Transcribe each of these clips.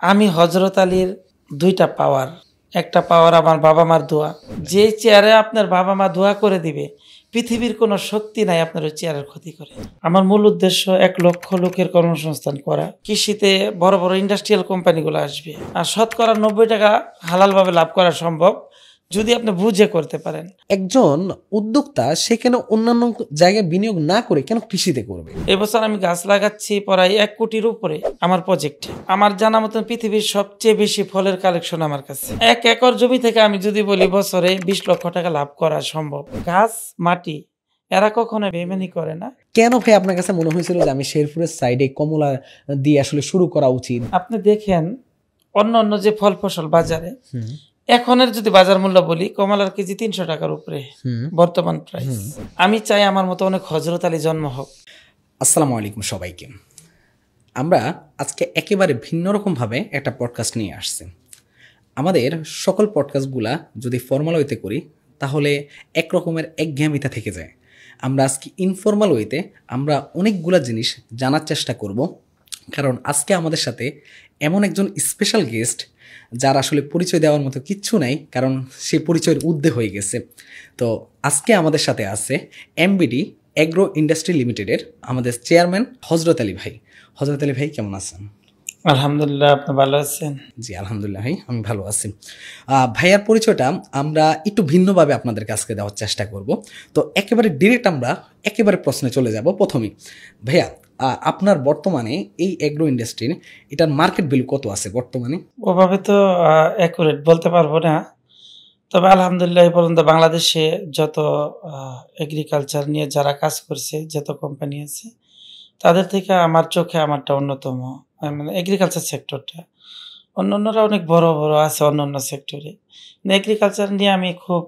আমি হযরত আলীর ২ টা পাওয়ার। একটা পাওয়ার আমার বাবা-মার দোয়া। যে চেয়ারে আপনার বাবা-মা দোয়া করে দিবে, পৃথিবীর কোনো শক্তি নাই আপনার ওই চেয়ারের ক্ষতি করে। আমার মূল উদ্দেশ্য ১ লক্ষ লোকের কর্মসংস্থান করা। কৃষিতে বড়, বড় ইন্ডাস্ট্রিয়াল কোম্পানিগুলো আসবে। আর শতকরা ৯০ টাকা হালালভাবে লাভ করা সম্ভব যদি আপনি বুঝে করতে পারেন। একজন উদ্যোক্তা সে কেন অন্যান্য জায়গায় বিনিয়োগ না করে কেন কৃষিতে করবে? এবছর আমি গাছ লাগাচ্ছি প্রায় ১ কোটির উপরে আমার প্রজেক্টে। আমার জানা মতন পৃথিবীর সবচেয়ে বেশি ফলের কালেকশন আমার কাছে। ১ একর জমি থেকে আমি যদি বলি বছরে ২০ লক্ষ টাকা লাভ করা সম্ভব। গাছ, মাটি এরা কখনো বেইমানি করে না। কেন ভাই আপনার কাছে মনে হয়েছিল যে আমি শেরপুরের সাইডে কমলা দিয়ে আসলে শুরু করা উচিত? আপনি দেখেন অন্য যে ফল ফসল বাজারে এখনের যদি বাজার মূল্য বলি, কমলার কেজি ৩০০ টাকার উপরে বর্তমান প্রাইস। আমি চাই আমার মতো অনেক হযরত আলী জন্ম হোক। আসসালামু আলাইকুম সবাইকে। আমরা আজকে একেবারে ভিন্ন রকমভাবে একটা পডকাস্ট নিয়ে আসছি। আমাদের সকল পডকাস্টগুলা যদি ফর্মাল ওয়েতে করি তাহলে এক রকমের একঘেয়েমিতা থেকে যায়। আমরা আজকে ইনফর্মাল ওয়েতে আমরা অনেকগুলা জিনিস জানার চেষ্টা করব, কারণ আজকে আমাদের সাথে এমন একজন স্পেশাল গেস্ট যার আসলে পরিচয় দেওয়ার মতো কিচ্ছু নাই, কারণ সে পরিচয়ের ঊর্ধ্বে হয়ে গেছে। তো আজকে আমাদের সাথে আছে এমবিডি এগ্রো ইন্ডাস্ট্রি লিমিটেডের আমাদের চেয়ারম্যান হযরত আলী ভাই। হযরত আলী ভাই কেমন আছেন? আলহামদুলিল্লাহ, আপনি ভালো আছেন? জি আলহামদুলিল্লাহ ভাই, আমি ভালো আছি। ভাইয়ার পরিচয়টা আমরা একটু ভিন্নভাবে আপনাদের কাছে দেওয়ার চেষ্টা করব। তো একেবারে ডিরেক্ট আমরা একেবারে প্রশ্নে চলে যাব। প্রথমেই ভাইয়া, আপনার বর্তমানে এই এগ্রো ইন্ডাস্ট্রির এটার মার্কেট ভ্যালু কত আছে বর্তমানে? ওভাবে তো অ্যাকুরেট বলতে পারবো না, তবে আলহামদুলিল্লাহ এই পর্যন্ত বাংলাদেশে যত এগ্রিকালচার নিয়ে যারা কাজ করছে, যত কোম্পানি আছে, তাদের থেকে আমার চোখে আমারটা অন্যতম। মানে এগ্রিকালচার সেক্টরটা, অন্যান্যরা অনেক বড় বড় আছে অন্যান্য সেক্টরে, এগ্রিকালচার নিয়ে আমি খুব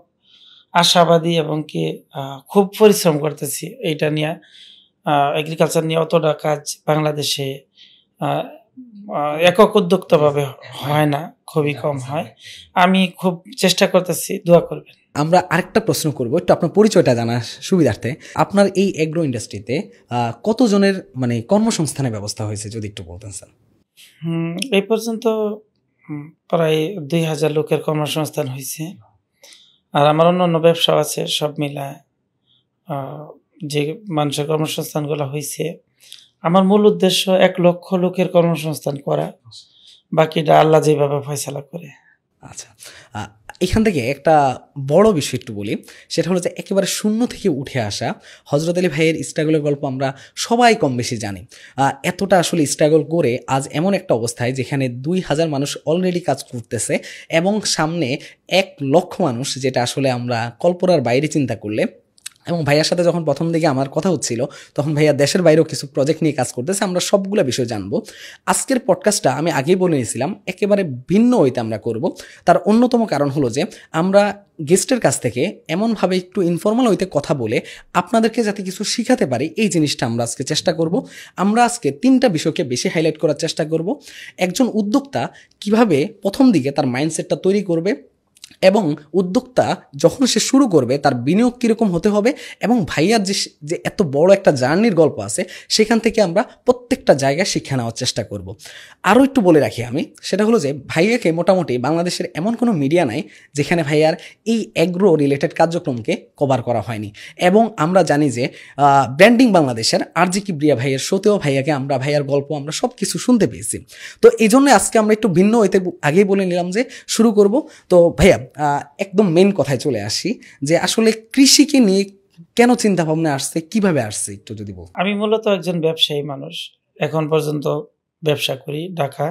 আশাবাদী এবং কি খুব পরিশ্রম করতেছি এইটা নিয়ে। এগ্রিকালচার নিয়ে অতটা কাজ বাংলাদেশে একক উদ্যোক্তাভাবে হয় না, খুবই কম হয়। আমি খুব চেষ্টা করতেছি, দোয়া করবেন। আমরা আরেকটা প্রশ্ন করব, একটু আপনার পরিচয়টা জানার সুবিধার্থে। আপনার এই এগ্রো ইন্ডাস্ট্রিতে কতজনের মানে কর্মসংস্থানের ব্যবস্থা হয়েছে যদি একটু বলতেন স্যার? এই পর্যন্ত প্রায় ২,০০০ লোকের কর্মসংস্থান হয়েছে। আর আমার অন্য ব্যবসা আছে, সব মিলায় যে মানুষের কর্মসংস্থানগুলো হয়েছে, আমার মূল উদ্দেশ্য ১ লক্ষ লোকের কর্মসংস্থান করা, বাকিটা আল্লাহ যেভাবে ফয়সালা করে। আচ্ছা, এখান থেকে একটা বড় বিষয় একটু বলি, সেটা হলো যে একেবারে শূন্য থেকে উঠে আসা হযরত আলী ভাইয়ের স্ট্রাগলের গল্প আমরা সবাই কম বেশি জানি। এতটা আসলে স্ট্রাগল করে আজ এমন একটা অবস্থায় যেখানে ২,০০০ মানুষ অলরেডি কাজ করতেছে এবং সামনে ১ লক্ষ মানুষ, যেটা আসলে আমরা কল্পনার বাইরে চিন্তা করলে। এবং ভাইয়ার সাথে যখন প্রথম দিকে আমার কথা হচ্ছিল তখন ভাইয়া দেশের বাইরেও কিছু প্রজেক্ট নিয়ে কাজ করতেছে, আমরা সবগুলো বিষয় জানবো। আজকের পডকাস্টটা আমি আগেই বলে নিয়েছিলাম একেবারে ভিন্ন ওয়েতে আমরা করব। তার অন্যতম কারণ হলো যে আমরা গেস্টের কাছ থেকে এমনভাবে একটু ইনফর্মাল ওয়েতে কথা বলে আপনাদেরকে যাতে কিছু শিখাতে পারি, এই জিনিসটা আমরা আজকে চেষ্টা করব। আমরা আজকে 3টা বিষয়কে বেশি হাইলাইট করার চেষ্টা করব। একজন উদ্যোক্তা কিভাবে প্রথম দিকে তার মাইন্ডসেটটা তৈরি করবে, এবং উদ্যোক্তা যখন সে শুরু করবে তার বিনিয়োগ কীরকম হতে হবে, এবং ভাইয়ার যে এত বড় একটা জার্নির গল্প আছে সেখান থেকে আমরা প্রত্যেকটা জায়গায় শিক্ষা নেওয়ার চেষ্টা করব। আরও একটু বলে রাখি আমি, সেটা হলো যে ভাইয়াকে মোটামুটি বাংলাদেশের এমন কোনো মিডিয়া নাই যেখানে ভাইয়ার এই এগ্রো রিলেটেড কার্যক্রমকে কভার করা হয়নি। এবং আমরা জানি যে ব্র্যান্ডিং বাংলাদেশের RG কিবরিয়া ভাইয়ের শোতেও ভাইয়াকে আমরা ভাইয়ার গল্প আমরা সব কিছু শুনতে পেয়েছি। তো এই জন্য আজকে আমরা একটু ভিন্ন হইতে আগেই বলে নিলাম যে শুরু করব। তো ভাইয়া একদম মেন কথায় চলে আসি যে আসলে কৃষিকে নিয়ে কেন চিন্তা ভাবনা আসছে, কিভাবে আসছে একটু যদি বল। আমি মূলত একজন ব্যবসায়ী মানুষ, এখন পর্যন্ত ব্যবসা করি ঢাকা,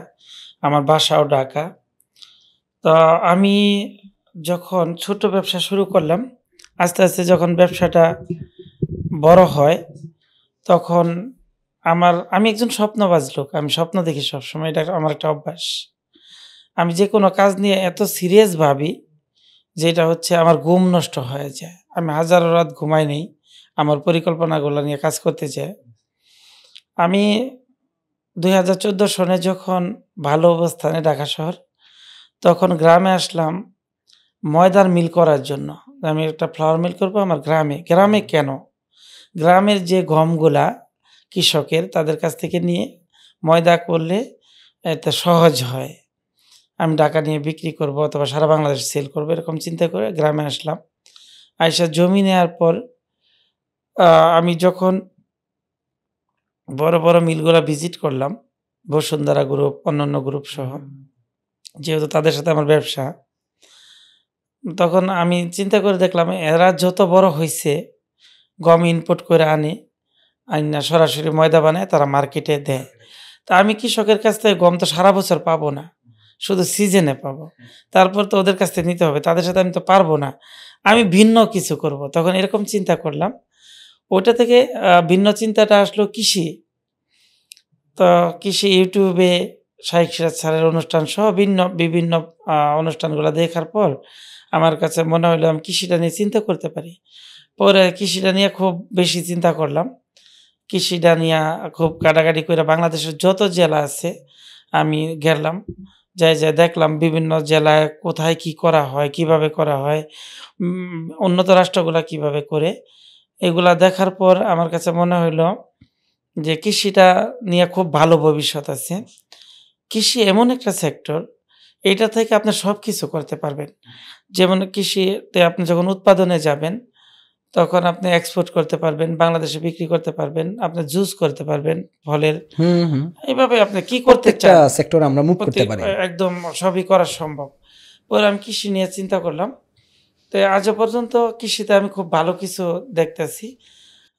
আমার বাসাও ঢাকা। তো আমি যখন ছোট ব্যবসা শুরু করলাম, আস্তে আস্তে যখন ব্যবসাটা বড় হয় তখন আমি একজন স্বপ্নবাজ লোক, আমি স্বপ্ন দেখি সবসময়, এটা আমার একটা অভ্যাস। আমি যে কোনো কাজ নিয়ে এত সিরিয়াস ভাবি যেটা হচ্ছে আমার ঘুম নষ্ট হয়ে যায়। আমি হাজারো রাত ঘুমাই নেই আমার পরিকল্পনাগুলো নিয়ে কাজ করতে চাই। আমি ২০১৪ সনে যখন ভালো অবস্থানে ঢাকা শহর, তখন গ্রামে আসলাম ময়দার মিল করার জন্য। আমি একটা ফ্লাওয়ার মিল করবো আমার গ্রামে। গ্রামে কেন? গ্রামের যে গমগুলা কৃষকের, তাদের কাছ থেকে নিয়ে ময়দা করলে এতে সহজ হয়। আমি টাকা নিয়ে বিক্রি করব অথবা সারা বাংলাদেশে সেল করব এরকম চিন্তা করে গ্রামে আসলাম। আইসা জমি নেয়ার পর আ আমি যখন বড়, বড় মিলগুলা ভিজিট করলাম, বসুন্ধরা গ্রুপ, অন্যান্য গ্রুপ সহ। যেহেতু তাদের সাথে আমার ব্যবসা, তখন আমি চিন্তা করে দেখলাম এরা যত বড় হইছে, গম ইনপুট করে আনে, আইনা সরাসরি ময়দা বানায় তারা মার্কেটে দেয়। তা আমি কৃষকের কাছ থেকে গম তো সারা বছর পাবো না। শুধু সিজনে পাবো। তারপর তো ওদের কাছ থেকে নিতে হবে। তাদের সাথে আমি তো পারবো না। আমি ভিন্ন কিছু করব। তখন এরকম চিন্তা করলাম। ওইটা থেকে ভিন্ন চিন্তাটা আসলো কৃষি। তো কৃষি ইউটিউবে শাইখ সিরাজ স্যারের অনুষ্ঠান সহ বিভিন্ন অনুষ্ঠানগুলা দেখার পর আমার কাছে মনে হইলো আমি কৃষিটা নিয়ে চিন্তা করতে পারি। পরে কৃষিটা নিয়ে খুব বেশি চিন্তা করলাম। কৃষিটা নিয়া খুব ঘাটাঘাটি কইরা বাংলাদেশের যত জেলা আছে আমি গেলাম। যাই দেখলাম বিভিন্ন জেলায় কোথায় কি করা হয়, কিভাবে করা হয়, উন্নত রাষ্ট্রগুলা কিভাবে করে। এগুলা দেখার পর আমার কাছে মনে হইলো যে কৃষিটা নিয়ে খুব ভালো ভবিষ্যৎ আছে। কৃষি এমন একটা সেক্টর, এইটা থেকে আপনি সবকিছু করতে পারবেন। যেমন কৃষিতে আপনি যখন উৎপাদনে যাবেন, তখন আপনি এক্সপোর্ট করতে পারবেন, বাংলাদেশে বিক্রি করতে পারবেন, আপনি জুস করতে পারবেন ফলের। হুম, হুম। এভাবে আপনি কি করতে প্রত্যেকটা চান, সেক্টরে আমরা মুভ করতে পারি। একদম সবই করা সম্ভব। পরে আমি কৃষি নিয়ে চিন্তা করলাম। তো আজও পর্যন্ত কৃষিতে আমি খুব ভালো কিছু দেখতেছি।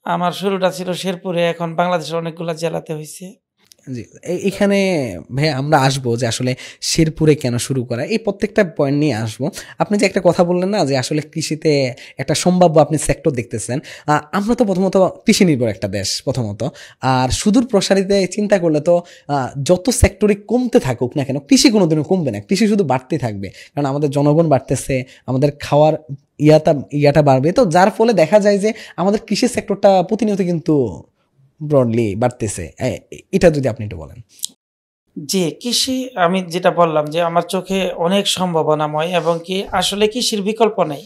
আমার শুরুটা ছিল শেরপুরে, এখন বাংলাদেশের অনেকগুলা জেলাতে হইছে। জি, এখানে ভাইয়া আমরা আসবো যে আসলে শেরপুরে কেন শুরু করা, এই প্রত্যেকটা পয়েন্ট নিয়ে আসবো। আপনি যে একটা কথা বললেন না যে আসলে কৃষিতে একটা সম্ভাব্য আপনি সেক্টর দেখতেছেন। আমরা তো প্রথমত কৃষি নির্ভর একটা দেশ প্রথমত, আর সুদূর প্রসারিতে চিন্তা করলে তো যত সেক্টরে কমতে থাকুক না কেন, কৃষি কোনোদিনও কমবে না, কৃষি শুধু বাড়তে থাকবে। কারণ আমাদের জনগণ বাড়তেছে, আমাদের খাওয়ার ইয়াটা বাড়বে, তো যার ফলে দেখা যায় যে আমাদের কৃষি সেক্টরটা প্রতিনিয়ত কিন্তু ব্রডলি বাড়তেছে। এটা যদি আপনি একটু বলেন। জি, কৃষি আমি যেটা বললাম যে আমার চোখে অনেক সম্ভাবনাময় এবং কি আসলে কৃষির বিকল্প নেই।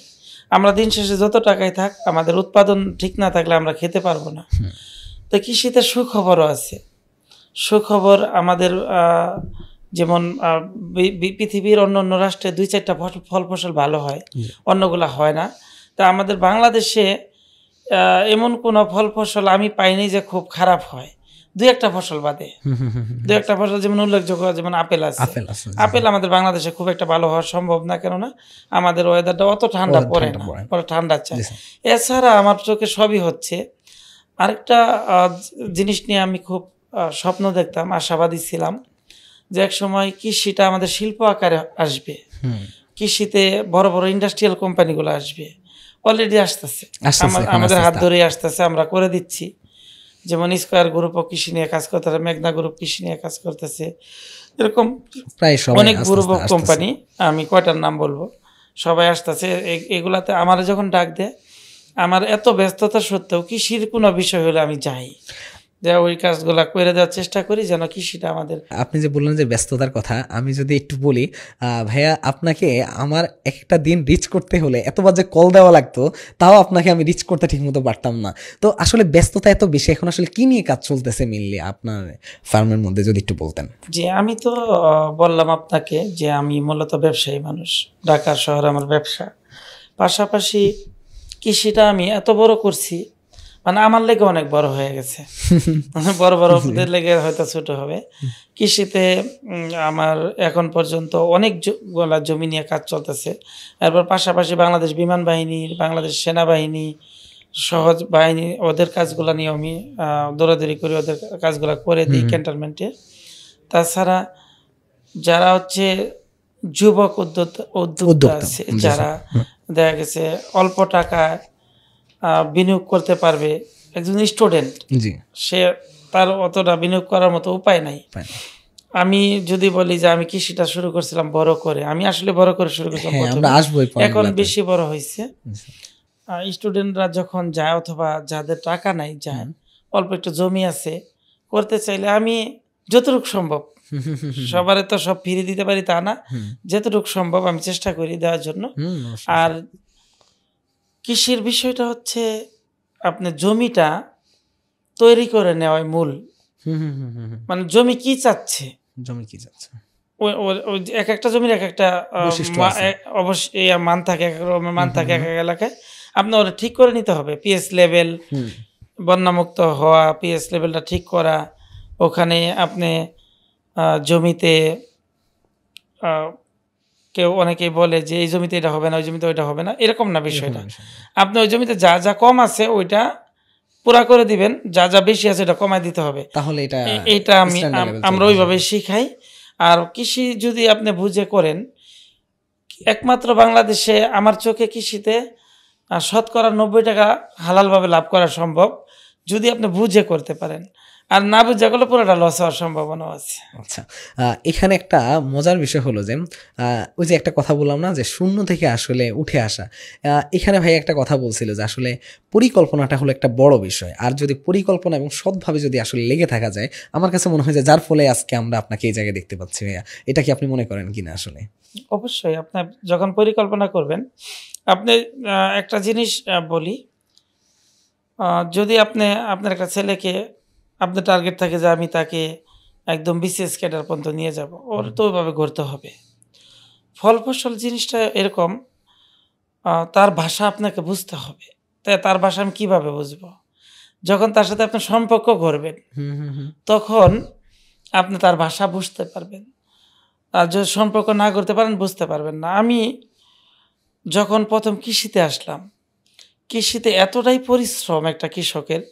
আমরা দিন শেষে যত টাকাই থাক আমাদের উৎপাদন ঠিক না থাকলে আমরা খেতে পারবো না। তো কৃষিতে সুখবরও আছে। সুখবর আমাদের যেমন পৃথিবীর অন্যান্য রাষ্ট্রে ২-৪ টা ফল ফসল ভালো হয়, অন্যগুলা হয় না। তা আমাদের বাংলাদেশে এমন কোনো ফল ফসল আমি পাইনি যে খুব খারাপ হয়। ২-১ টা ফসল বাদে। ২-১ টা ফসল যেমন উল্লেখযোগ্য, যেমন আপেল আছে। আপেল আমাদের বাংলাদেশে খুব একটা ভালো হওয়া সম্ভব না, কেননা আমাদের ওয়েদারটা অত ঠান্ডা পড়ে না, ওরা ঠান্ডা চায়। এছাড়া আমার চোখে সবই হচ্ছে। আরেকটা জিনিস নিয়ে আমি খুব স্বপ্ন দেখতাম, আশাবাদী ছিলাম যে একসময় কৃষিটা আমাদের শিল্প আকারে আসবে। কৃষিতে বড় বড় ইন্ডাস্ট্রিয়াল কোম্পানিগুলো আসবে। অলরেডি আসতেছে, আমাদের হাত ধরেই আসতেছে, আমরা করে দিচ্ছি। যেমন স্কয়ার গ্রুপও কৃষি নিয়ে কাজ করতেছে, মেঘনা গ্রুপ কৃষি নিয়ে কাজ করতেছে। এরকম প্রায় অনেক গ্রুপ অফ কোম্পানি, আমি কয়টার নাম বলবো, সবাই আসতেছে। এগুলাতে আমার যখন ডাক দেয়, আমার এত ব্যস্ততা সত্ত্বেও কৃষির কোনো বিষয় হলে আমি যাই, যে ওই কাজগুলা করে দেওয়ার চেষ্টা করি যেন কৃষিটা আমাদের। আপনি যে বললেন যে ব্যস্ততার কথা, আমি যদি একটু বলি ভাইয়া, আপনাকে আমার একটা দিন রিচ করতে হলে এতবার যে কল দেওয়া লাগতো, তাও আপনাকে আমি রিচ করতে ঠিক মতো পারতাম না। তো আসলে ব্যস্ততা এত বেশি, এখন আসলে কি নিয়ে কাজ চলতেছে মেইনলি আপনার ফার্মের মধ্যে, যদি একটু বলতেন। জি, আমি তো বললাম আপনাকে যে আমি মূলত ব্যবসায়ী মানুষ, ঢাকা শহরে আমার ব্যবসা। পাশাপাশি কৃষিটা আমি এত বড় করছি, মানে আমার লেগে অনেক বড় হয়ে গেছে। বড় বড়দের লেগে হয়তো ছোট হবে। কৃষিতে আমার এখন পর্যন্ত অনেকগুলা জমি নিয়ে কাজ চলতেছে। এরপর পাশাপাশি বাংলাদেশ বিমান বাহিনী, বাংলাদেশ সেনাবাহিনী, সহজ বাহিনী, ওদের কাজগুলো নিয়ে আমি দৌড়াদৌড়ি করি, ওদের কাজগুলো করে দিই ক্যান্টনমেন্টে। তাছাড়া যারা হচ্ছে যুবক উদ্যোক্তা আছে, যারা দেখা গেছে অল্প টাকায় বিনিয়োগ করতে পারবে, একজন স্টুডেন্ট, সে তার অতটা বিনিয়োগ করার মতো উপায় নাই। আমি যদি বলি যে আমি কৃষিটা শুরু করছিলাম বড় করে, আমি আসলে বড় করে শুরু করছিলাম, এখন বেশি বড় হয়েছে। স্টুডেন্টরা যখন যায় অথবা যাদের টাকা নাই যায়, অল্প একটু জমি আছে, করতে চাইলে আমি যতটুকু সম্ভব, সবারে তো সব ফিরে দিতে পারি তা না, যতটুকু সম্ভব আমি চেষ্টা করি দেওয়ার জন্য। আর কৃষির বিষয়টা হচ্ছে আপনি জমিটা তৈরি করে নেওয়াই মূল, মানে জমি কি চাচ্ছে জমি কি যাচ্ছে ওই যে একেকটা জমির একেকটা বৈশিষ্ট্য আছে। অবশ্যই মান থাকে, এক রকমের মান থাকে এক এলাকায়। আপনার ওটা ঠিক করে নিতে হবে। পিএইচ লেভেল, হুম, বন্যামুক্ত হওয়া, পিএইচ লেভেলটা ঠিক করা। ওখানে আপনি জমিতে আ কেউ অনেকেই বলে যে এই জমিতে এটা হবে না, ওই জমিতে ওইটা হবে না। এরকম না এরকম বিষয়টা। বিষয় না। আপনি ওই জমিতে যা, যা কম আছে ওইটা পুরা করে দিবেন। যা, যা বেশি আছে ওটা কমায় দিতে হবে। তাহলে এটা এইটা আমি স্ট্যান্ডার্ড লেভেল আমরা চলে ওইভাবে আসবে। শিখাই। আর কৃষি যদি আপনি বুঝে করেন, একমাত্র বাংলাদেশে আমার চোখে কৃষিতে শতকরা ৯০% হালালভাবে লাভ করা সম্ভব, যদি আপনি বুঝে করতে পারেন। আর না বুঝে করলে পুরোটা লস হওয়ার সম্ভাবনাও আছে। আচ্ছা, এখানে একটা মজার বিষয় হলো যে ওই যে একটা কথা বললাম না যে শূন্য থেকে আসলে উঠে আসা। এখানে ভাই একটা কথা বলছিল যে আসলে পরিকল্পনাটা হলো একটা বড় বিষয়। আর যদি পরিকল্পনা এবং সৎভাবে যদি আসলে লেগে থাকা যায়, আমার কাছে মনে হয় যে যার ফলে আজকে আমরা আপনাকে এই জায়গায় দেখতে পাচ্ছি ভাইয়া। এটা কি আপনি মনে করেন কিনা আসলে? অবশ্যই আপনার যখন পরিকল্পনা করবেন, আপনি একটা জিনিস বলি, যদি আপনার একটা ছেলেকে আপনার টার্গেট থাকে যে আমি তাকে একদম বিসিএস ক্যাডার পর্যন্ত নিয়ে যাব, ওর তো ওইভাবে গড়তে হবে। ফল ফসল জিনিসটা এরকম, তার ভাষা আপনাকে বুঝতে হবে। তাই তার ভাষা আমি কীভাবে বুঝবো? যখন তার সাথে আপনার সম্পর্ক গড়বেন, হুম, হুম, হুম। তখন আপনি তার ভাষা বুঝতে পারবেন। আর যদি সম্পর্ক না করতে পারেন, বুঝতে পারবেন না। আমি যখন প্রথম কৃষিতে আসলাম, কৃষিতে এতটাই পরিশ্রম একটা কৃষকের,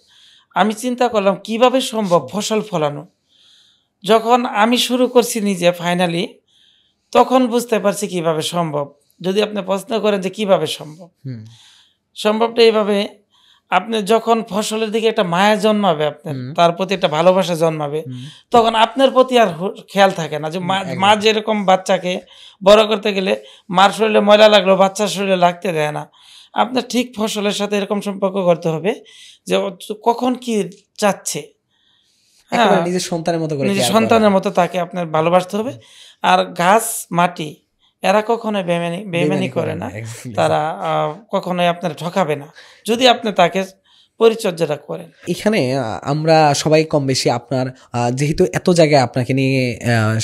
আমি চিন্তা করলাম কিভাবে সম্ভব ফসল ফলানো। যখন আমি শুরু করছি নিজে ফাইনালি, তখন বুঝতে পারছি কিভাবে সম্ভব। যদি আপনি প্রশ্ন করেন যে কিভাবে সম্ভব, হুম, সম্ভবটা এইভাবে, আপনি যখন ফসলের দিকে একটা মায়া জন্মাবে আপনার, হুম, তার প্রতি একটা ভালোবাসা জন্মাবে, হুম, তখন আপনার প্রতি আর খেয়াল থাকে না যে মা মা একদম। যেরকম বাচ্চাকে বড় করতে গেলে মার শরীরে ময়লা লাগলো বাচ্চার শরীরে লাগতে দেয় না। আপনার ঠিক ফসলের সাথে এরকম সম্পর্ক করতে হবে যে ও কখন কি চাচ্ছে, হ্যাঁ, একেবারে নিজের সন্তানের মতো করে নিজের কেয়ার করা। সন্তানের মতো তাকে আপনার ভালোবাসতে হবে। আর গাছ, মাটি, এরা কখনোই বেইমানি বেইমানি করে করে না। না। এক্সাক্টলি। তারা কখনোই আপনার ঠকাবে না, যদি আপনি তাকে পরিচর্যাটা করেন। এখানে আমরা সবাই কম বেশি আপনার যেহেতু এত জায়গায় আপনাকে নিয়ে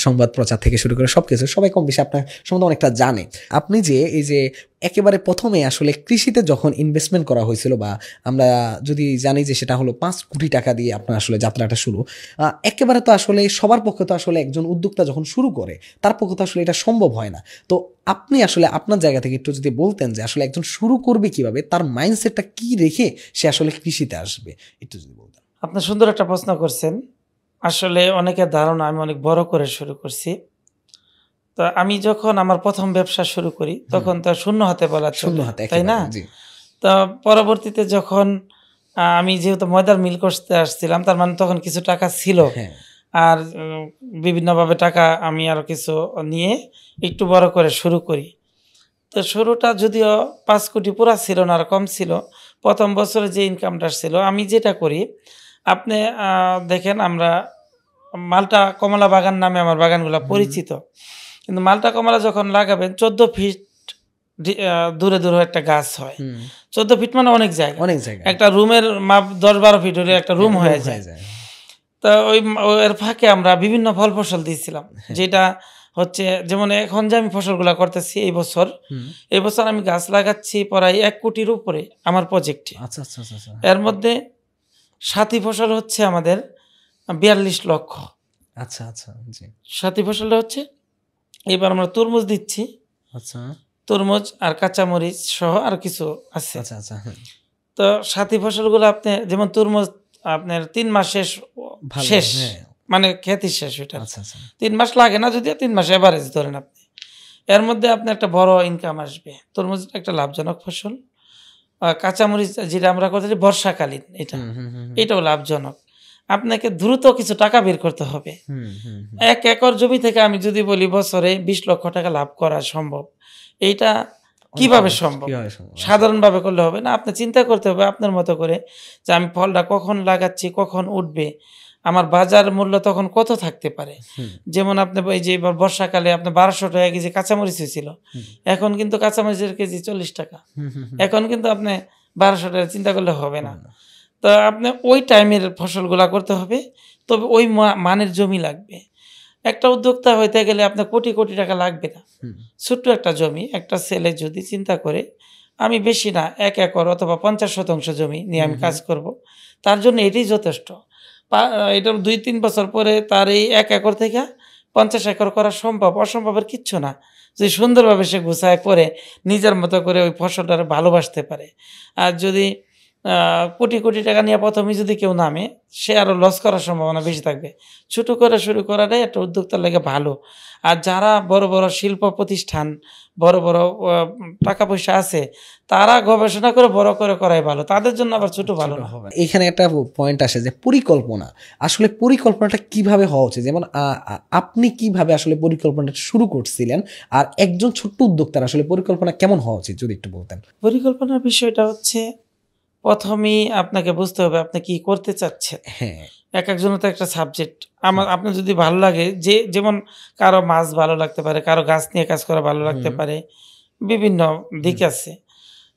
সংবাদ প্রচার থেকে শুরু করে সবকিছু সবাই কম বেশি আপনার সম্বন্ধে অনেকটা জানে। আপনি যে এই যে একেবারে প্রথমে আসলে কৃষিতে যখন ইনভেস্টমেন্ট করা হয়েছিল, বা আমরা যদি জানি যে সেটা হলো 5 কোটি টাকা দিয়ে আপনার আসলে যাত্রাটা শুরু, একেবারে তো আসলে সবার পক্ষে তো আসলে একজন উদ্যোক্তা যখন শুরু করে তার পক্ষে তো আসলে এটা সম্ভব হয় না। তো আপনি আসলে আপনার জায়গা থেকে একটু যদি বলতেন যে আসলে একজন শুরু করবে কিভাবে, তার মাইন্ডসেটটা কি রেখে সে আসলে কৃষিতে আসবে, একটু যদি বলতেন। আপনি সুন্দর একটা প্রশ্ন করছেন। আসলে অনেকের ধারণা আমি অনেক বড় করে শুরু করছি। তো আমি যখন আমার প্রথম ব্যবসা শুরু করি, তখন তো শূন্য হাতে বলা শূন্য চলে, হাতে তাই না? একেবারে, জি। তো পরবর্তীতে যখন আমি যেহেতু ময়দার মিল করতে আসছিলাম, তার মানে তখন কিছু টাকা ছিল। হ্যাঁ। আর বিভিন্নভাবে টাকা আমি আরো কিছু নিয়ে একটু বড় করে শুরু করি। তো শুরুটা যদিও ৫ কোটি পুরা ছিল না, আর কম ছিল। প্রথম বছরে যে ইনকামটা আসছিল, আমি যেটা করি, আপনি দেখেন আমরা মাল্টা কমলা বাগান নামে আমার বাগানগুলা হুম, পরিচিত। কিন্তু মাল্টা কমলা যখন লাগাবেন ১৪ ফিট দূরে, দূরে একটা গাছ হয়। হুম, ১৪ ফিট মানে অনেক জায়গা। অনেক জায়গা। একটা রুমের মাপ ১০-১২ ফিট হলে একটা রুম হ্যাঁ, হয়ে রূপ যায়। হয়ে যায়। তো এর ফাঁকে আমরা বিভিন্ন ফল ফসল দিয়েছিলাম। হ্যাঁ। যেটা হচ্ছে, যেমন এখন যে আমি ফসলগুলা করতেছি এই বছর, হুম। এই বছর আমি গাছ লাগাচ্ছি প্রায় ১ কোটির উপরে আমার প্রজেক্টে। আচ্ছা, আচ্ছা, আচ্ছা, আচ্ছা। এর মধ্যে সাথী ফসল হচ্ছে আমাদের ৪২ লক্ষ। আচ্ছা, আচ্ছা, জি। সাথী ফসলটা হচ্ছে, এবার আমরা তরমুজ দিচ্ছি। আচ্ছা, তরমুজ আর কাঁচামরিচ সহ আর কিছু আছে। আচ্ছা, আচ্ছা, হ্যাঁ। তো সাথী ফসলগুলো আপনি যেমন তরমুজ আপনার ৩ মাস ভালো, শেষ, হ্যাঁ। মানে খেতি শেষ ওইটার। আচ্ছা, আচ্ছা। ৩ মাস লাগে না, যদিও ৩ মাস এভারেজ ধরেন আপনি। এর মধ্যে আপনার একটা বড় ইনকাম আসবে। তরমুজ একটা লাভজনক ফসল। কাঁচামরিচ যেটা আমরা করতেছি বর্ষাকালীন এটা, হুম, হুম, হুম, হুম। এটাও লাভজনক। আপনাকে দ্রুত কিছু টাকা বের করতে হবে। হুম, হুম, হুম। ১ একর জমি থেকে আমি যদি বলি বছরে ২০ লক্ষ টাকা লাভ করা সম্ভব। এইটা কিভাবে সম্ভব? কিভাবে সম্ভব? সাধারণভাবে করলে হবে না। আপনার চিন্তা করতে হবে আপনার মতো করে যে আমি ফলটা কখন লাগাচ্ছি, কখন উঠবে, আমার বাজার মূল্য তখন কত থাকতে পারে। হুম, যেমন আপনি এই যে এবার বর্ষাকালে আপনার ১২০০ টাকা কেজি কাঁচামরিচ হয়েছিল। হুম, এখন কিন্তু কাঁচামরিচের কেজি ৪০ টাকা। হুম, হুম, হুম। এখন কিন্তু আপনি ১২০০ টাকা চিন্তা করলে হবে না। হবে না। তো আপনি ওই টাইমের ফসলগুলা করতে হবে। তবে ওই মানের জমি লাগবে। একটা উদ্যোক্তা হইতে গেলে আপনার কোটি, কোটি টাকা লাগবে না। হুম, ছোট্ট একটা জমি, একটা ছেলে যদি চিন্তা করে, আমি বেশি না ১ একর অথবা ৫০% জমি নিয়ে হুম, আমি কাজ হুম। করব। তার জন্য এটাই যথেষ্ট। এটার ২-৩ বছর পরে তার এই ১ একর থেকে ৫০ একর করা সম্ভব। অসম্ভবের কিচ্ছু না। যদি সুন্দরভাবে সে গুছায় করে নিজের মতো করে ওই ফসলটারে ভালোবাসতে পারে। আর যদি আ কোটি, কোটি টাকা নিয়ে ১ম এই যদি কেউ নামে, সে আরো লস করার সম্ভাবনা বেশি থাকবে। ছোট করে শুরু করাটাই একটা উদ্যোক্তার লাগে ভালো। আর যারা বড়, বড় শিল্প প্রতিষ্ঠান, বড়, বড় টাকা-পয়সা আছে, তারা গবেষণা করে বড় করে করাই ভালো। তাদের জন্য আবার ছোট ভালো ছোট না। হবে। এখানে একটা পয়েন্ট আসে যে পরিকল্পনা। আসলে পরিকল্পনাটা কিভাবে হওয়া উচিত? যেমন আপনি কিভাবে আসলে পরিকল্পনাটা শুরু করছিলেন? আর একজন ছোট্ট উদ্যোক্তার আসলে পরিকল্পনা কেমন হওয়া উচিত যদি একটু বলতেন? পরিকল্পনার বিষয়টা হচ্ছে ১ম এই আপনাকে বুঝতে হবে আপনি কি করতে চাচ্ছেন। হ্যাঁ। একেকজনের তো একটা সাবজেক্ট। হুম, আপনার যদি ভালো লাগে যেমন কারো মাছ ভালো লাগতে পারে, কারো গাছ নিয়ে কাজ করা ভালো লাগতে হুম, পারে। বিভিন্ন দিক হুম, আছে।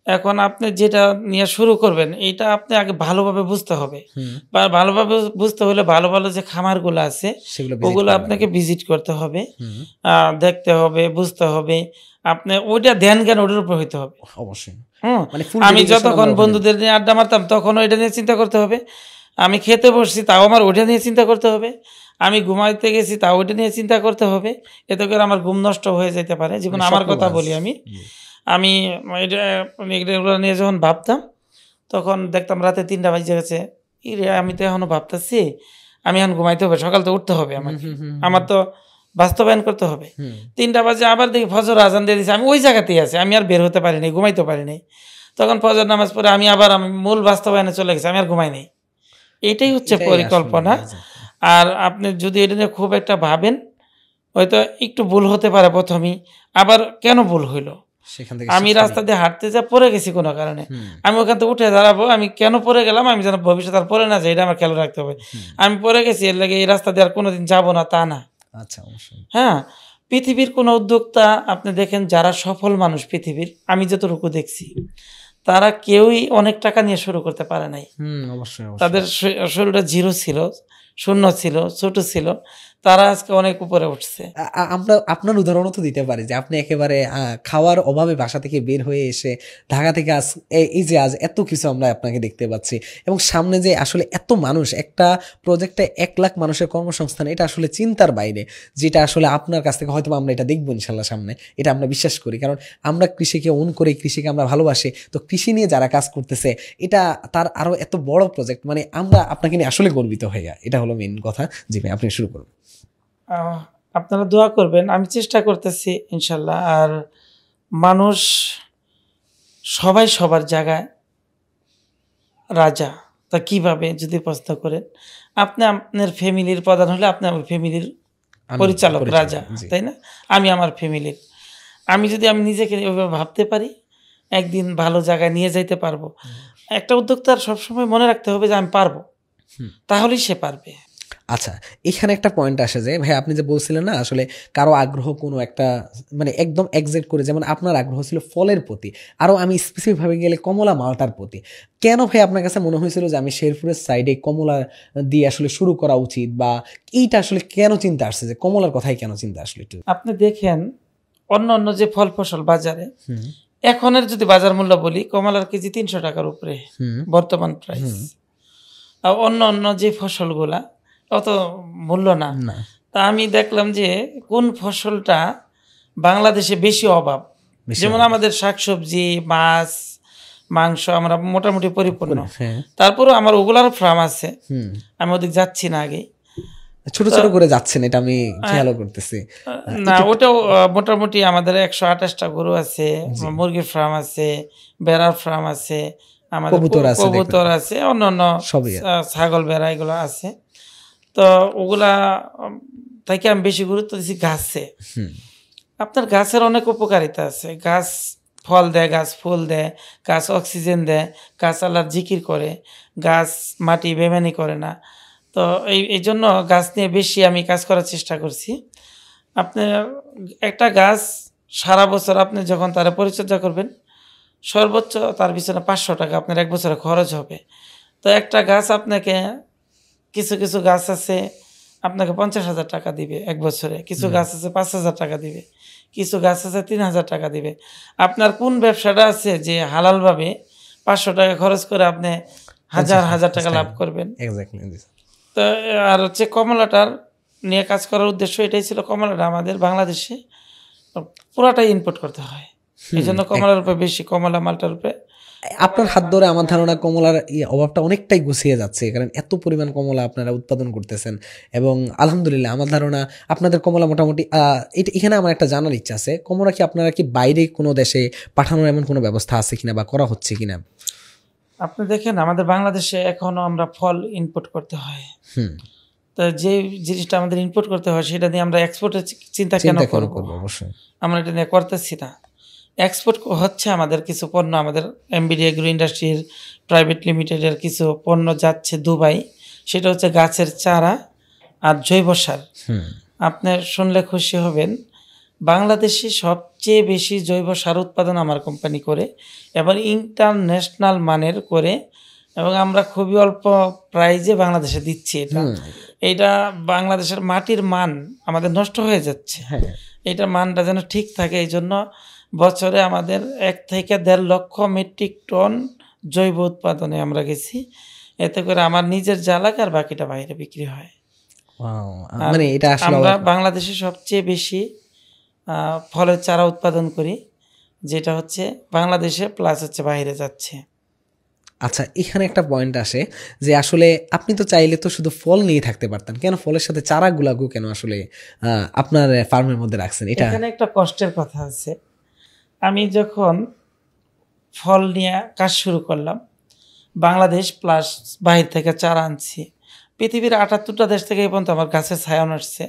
এখন আপনি যেটা নিয়ে শুরু করবেন এইটা আপনি আগে ভালোভাবে বুঝতে হবে। হুম। বা ভালোভাবে বুঝতে হলে ভালো, ভালো যে খামারগুলো আছে সেগুলো ভিজিট ওগুলো করা আপনাকে লাগবে। ভিজিট করতে হবে। হুম, দেখতে হবে, বুঝতে হবে। আপনি ওইটা ধ্যান-জ্ঞান ওটার উপর হইতে হবে। অবশ্যই। হুম? মানে ফুল আমি ডেডিকেশন যতক্ষণ আমরা ওখানে বন্ধুদের নিয়ে আড্ডা মারতাম তখনও এটা নিয়ে চিন্তা করতে হবে। আমি খেতে বসছি তাও আমার ওইটা নিয়ে চিন্তা করতে হবে। আমি ঘুমাইতে গেছি তাও ওইটা নিয়ে চিন্তা করতে হবে। এতে করে আমার ঘুম নষ্ট হয়ে যেতে পারে। যেমন মানে আমার কথা স্বপ্নবাজ। বলি আমি। জি। আমি এটা এগুলো নিয়ে যখন ভাবতাম তখন দেখতাম রাতে ৩টা বাইজা গেছে। ইরে আমি তো এখনো ভাবতাছি। আমি এখন ঘুমাইতে হবে। সকাল তো উঠতে হবে হুম, আমাকে। হুম, হুম, আমার হুম, তো বাস্তবায়ন করতে হবে। হুম। ৩টা বাজে আবার দেখি ফজর আজান দিয়ে দিছে। আমি ওই জায়গাতেই আছি। আমি আর বের হতে পারি নাই, ঘুমাইতেও পারি নাই। তখন ফজর নামাজ পড়ে আমি মূল বাস্তবায়নে চলে গেছি। আমি আর ঘুমাই নাই। এইটাই হচ্ছে এটাই আসলে পরিকল্পনা। এক্সাক্টলি। আর আপনি যদি এটা নিয়ে খুব একটা ভাবেন, হয়তো একটু ভুল হতে পারে ১ম এই। আবার কেন ভুল হইল? সেখান থেকে আমি শিক্ষা রাস্তা নিয়ে। দিয়ে হাঁটতে যেয়ে পড়ে গেছি কোনো কারণে। হুম, আমি ওখান থেকে উঠে দাঁড়াবো। আমি কেন পড়ে গেলাম? আমি যেন ভবিষ্যতে আর পড়ে না যাই, এটা আমার খেয়াল রাখতে হবে। হুম। আমি পড়ে গেছি এর লাগি এই রাস্তা দিয়ে আর কোনোদিন যাবো না তা না। আচ্ছা, অবশ্যই। হ্যাঁ? পৃথিবীর কোনো উদ্যোক্তা আপনি দেখেন যারা সফল মানুষ পৃথিবীর, আমি যতটুকু দেখছি, তারা কেউই অনেক টাকা নিয়ে শুরু করতে পারে নাই। হুম, অবশ্যই, অবশ্যই। তাদের শুরুটা 0 ছিল, শূন্য ছিল, ছোট ছিল। তারা আজকে অনেক উপরে উঠছে। আ আ আমরা আপনার উদাহরণও তো দিতে পারি যে আপনি একেবারে খাওয়ার অভাবে বাসা থেকে বের হয়ে এসে ঢাকা থেকে এই যে আজ এত কিছু আমরা আপনাকে দেখতে পাচ্ছি এবং সামনে যে আসলে এত মানুষ একটা প্রজেক্টে ১,০০,০০০ মানুষের কর্মসংস্থান এটা আসলে চিন্তার বাইরে। যেটা আসলে আপনার কাছ থেকে হয়তোবা আমরা এটা দেখব ইনশাআল্লাহ সামনে। এটা আমরা বিশ্বাস করি। কারণ আমরা কৃষিকে ওন করি, কৃষিকে আমরা ভালোবাসি। তো কৃষি নিয়ে যারা কাজ করতেছে এটা তার আরো এত বড় প্রজেক্ট মানে আমরা আপনাকে নিয়ে আসলে গর্বিত হইয়া। এটা হলো মেইন কথা। জি ভাই আপনি শুরু করুন। আহ আপনারা দোয়া করবেন। আমি চেষ্টা করতেছি ইনশাআল্লাহ। আর মানুষ সবাই সবার জায়গায় রাজা। তা কিভাবে যদি প্রশ্ন করেন, আপনি আপনার ফ্যামিলির প্রধান হলে আপনি আমার ফ্যামিলির আমি পরিচালক, পরিচালক। রাজা। জি। তাই না? আমি আমার ফ্যামিলির। আমি নিজেকে এভাবে ভাবতে পারি, একদিন ভালো জায়গায় নিয়ে যাইতে পারবো। একটা উদ্যোক্তার সবসময় মনে রাখতে হবে যে আমি পারবো। হুম। তাহলেই সে পারবে। আচ্ছা, এখানে একটা পয়েন্ট আসে যে ভাই আপনি যে বলছিলেন না আসলে কারো আগ্রহ কোনো একটা মানে একদম এক্সাক্ট করে যেমন আপনার আগ্রহ ছিল ফলের প্রতি। আরো আমি স্পেসিফিক ভাবে গেলে কমলা মালটার প্রতি। কেন ভাই আপনার কাছে মনে হয়েছিল যে আমি শেরপুরের সাইডে কমলা দিয়ে আসলে শুরু করা উচিত বা এইটা আসলে কেন চিন্তা আসছে যে কমলার কথাই কেন চিন্তা আসলো একটু? আপনি দেখেন অন্য যে ফল ফসল বাজারে, হুম, এখনের যদি বাজার মূল্য বলি কমলার কেজি ৳৩০০ উপরে হুম, বর্তমান প্রাইস। হুম। আর অন্য যে ফসলগুলা অত মূল্য না। না, তা আমি দেখলাম যে কোন ফসলটা বাংলাদেশে বেশি অভাব। বেশি যেমন হবে। আমাদের শাকসবজি, মাছ, মাংস আমরা মোটামুটি পরিপূর্ণ। হ্যাঁ, তারপরেও আমার ওগুলারও ফার্ম আছে। হুম। আমি ওদিক যাচ্ছি না আগে। ছোট, তো ছোট করে যাচ্ছেন এটা আমি আ খেয়ালও করতেছি। না একটু ওটাও মোটামুটি আমাদের ১২৮ টা গরু আছে, জি। মুরগির ফার্ম আছে, ভেড়ার ফার্ম আছে, আমাদের কবুতর আছে দেখলাম। কবুতর আছে, অন্যান্য সবই ছাগল, ভেড়া এগুলো আছে। তো ওগুলা উম থেকে আমি বেশি গুরুত্ব দিছি গাছে। হুম, আপনার গাছের অনেক উপকারিতা আছে। গাছ ফল দেয়, গাছ ফুল দেয়, গাছ অক্সিজেন দেয়, গাছ আল্লাহর জিকির করে, গাছ মাটি বেইমানি করে না। তো এইজন্য গাছ নিয়ে বেশি আমি কাজ করার চেষ্টা করছি। আপনার একটা গাছ সারা বছর আপনি যখন তারা পরিচর্যা করবেন, সর্বোচ্চ তার পিছনে ৳৫০০ আপনার ১ বছরে খরচ হবে। তো একটা গাছ আপনাকে কিছু গাছ আছে আপনাকে 50,000 টাকা দিবে 1 বছরে। কিছু গাছ আছে 5,000 টাকা দিবে। কিছু গাছ আছে 3,000 টাকা দিবে। আপনার কোন ব্যবসাটা আছে যে হালালভাবে 500 টাকা খরচ করে আপনি হাজার, হাজার টাকা লাভ করবেন? এক্স্যাক্টলি। তো আর হচ্ছে কমলাটার নিয়ে কাজ করার উদ্দেশ্য এটাই ছিল, কমলাটা আমাদের বাংলাদেশে পুরাটাই ইম্পোর্ট করতে হয়। এইজন্য কমলার উপরে বেশি, কমলা মালটার উপরে। আপনার হাত ধরে আমার ধারণা কমলার অভাবটা অনেকটাই গুছিয়ে যাচ্ছে, কারণ এত পরিমাণ কমলা আপনারা উৎপাদন করতেছেন এবং আলহামদুলিল্লাহ আমার ধারণা আপনাদের কমলা মোটামুটি এখানে আমার একটা জানার ইচ্ছা আছে, কমলা কি আপনারা কি বাইরে কোনো দেশে পাঠানোর এমন কোনো ব্যবস্থা আছে কিনা বা করা হচ্ছে কিনা? আপনি দেখেন আমাদের বাংলাদেশে এখনো আমরা ফল ইম্পোর্ট করতে হয়। তো যে জিনিসটা আমাদের ইম্পোর্ট করতে হয় সেটা দিয়ে আমরা এক্সপোর্টের চিন্তা কেন করব? অবশ্যই আমরা এটা নিয়ে করতেছি না। এক্সপোর্ট হচ্ছে আমাদের কিছু পণ্য, আমাদের এমবিডি এগ্রো ইন্ডাস্ট্রির প্রাইভেট লিমিটেডের কিছু পণ্য যাচ্ছে দুবাই। সেটা হচ্ছে গাছের চারা আর জৈব সার। আপনি শুনলে খুশি হবেন, বাংলাদেশে সবচেয়ে বেশি জৈব সার উৎপাদন আমার কোম্পানি করে এবং ইন্টারন্যাশনাল মানের করে, এবং আমরা খুবই অল্প প্রাইজে বাংলাদেশে দিচ্ছি। এটা বাংলাদেশের মাটির মান আমাদের নষ্ট হয়ে যাচ্ছে, এইটার মানটা যেন ঠিক থাকে। এই জন্য বছরে আমাদের 1 থেকে 1.5 লক্ষ মেট্রিক টন জৈব উৎপাদনে আমরা গেছি। এতে করে আমার নিজের যা লাগে আর বাকিটা বাইরে বিক্রি হয়। মানে এটা আসলে আমরা বাংলাদেশে সবচেয়ে বেশি ফলের চারা উৎপাদন করি, যেটা হচ্ছে বাংলাদেশে প্লাস হচ্ছে বাইরে যাচ্ছে। আচ্ছা, এখানে একটা পয়েন্ট আসে যে আসলে আপনি তো চাইলে তো শুধু ফল নিয়ে থাকতে পারতেন, কেন ফলের সাথে চারাগুলাগু কেন আসলে আপনার ফার্মের মধ্যে রাখছেন? এটা এখানে একটা কষ্টের কথা আছে। আমি যখন ফল নিয়ে কাজ শুরু করলাম, বাংলাদেশ প্লাস বাহির থেকে চারা আনছি। পৃথিবীর 78টা দেশ থেকে এই পর্যন্ত আমার গাছের ছায়া আসছে।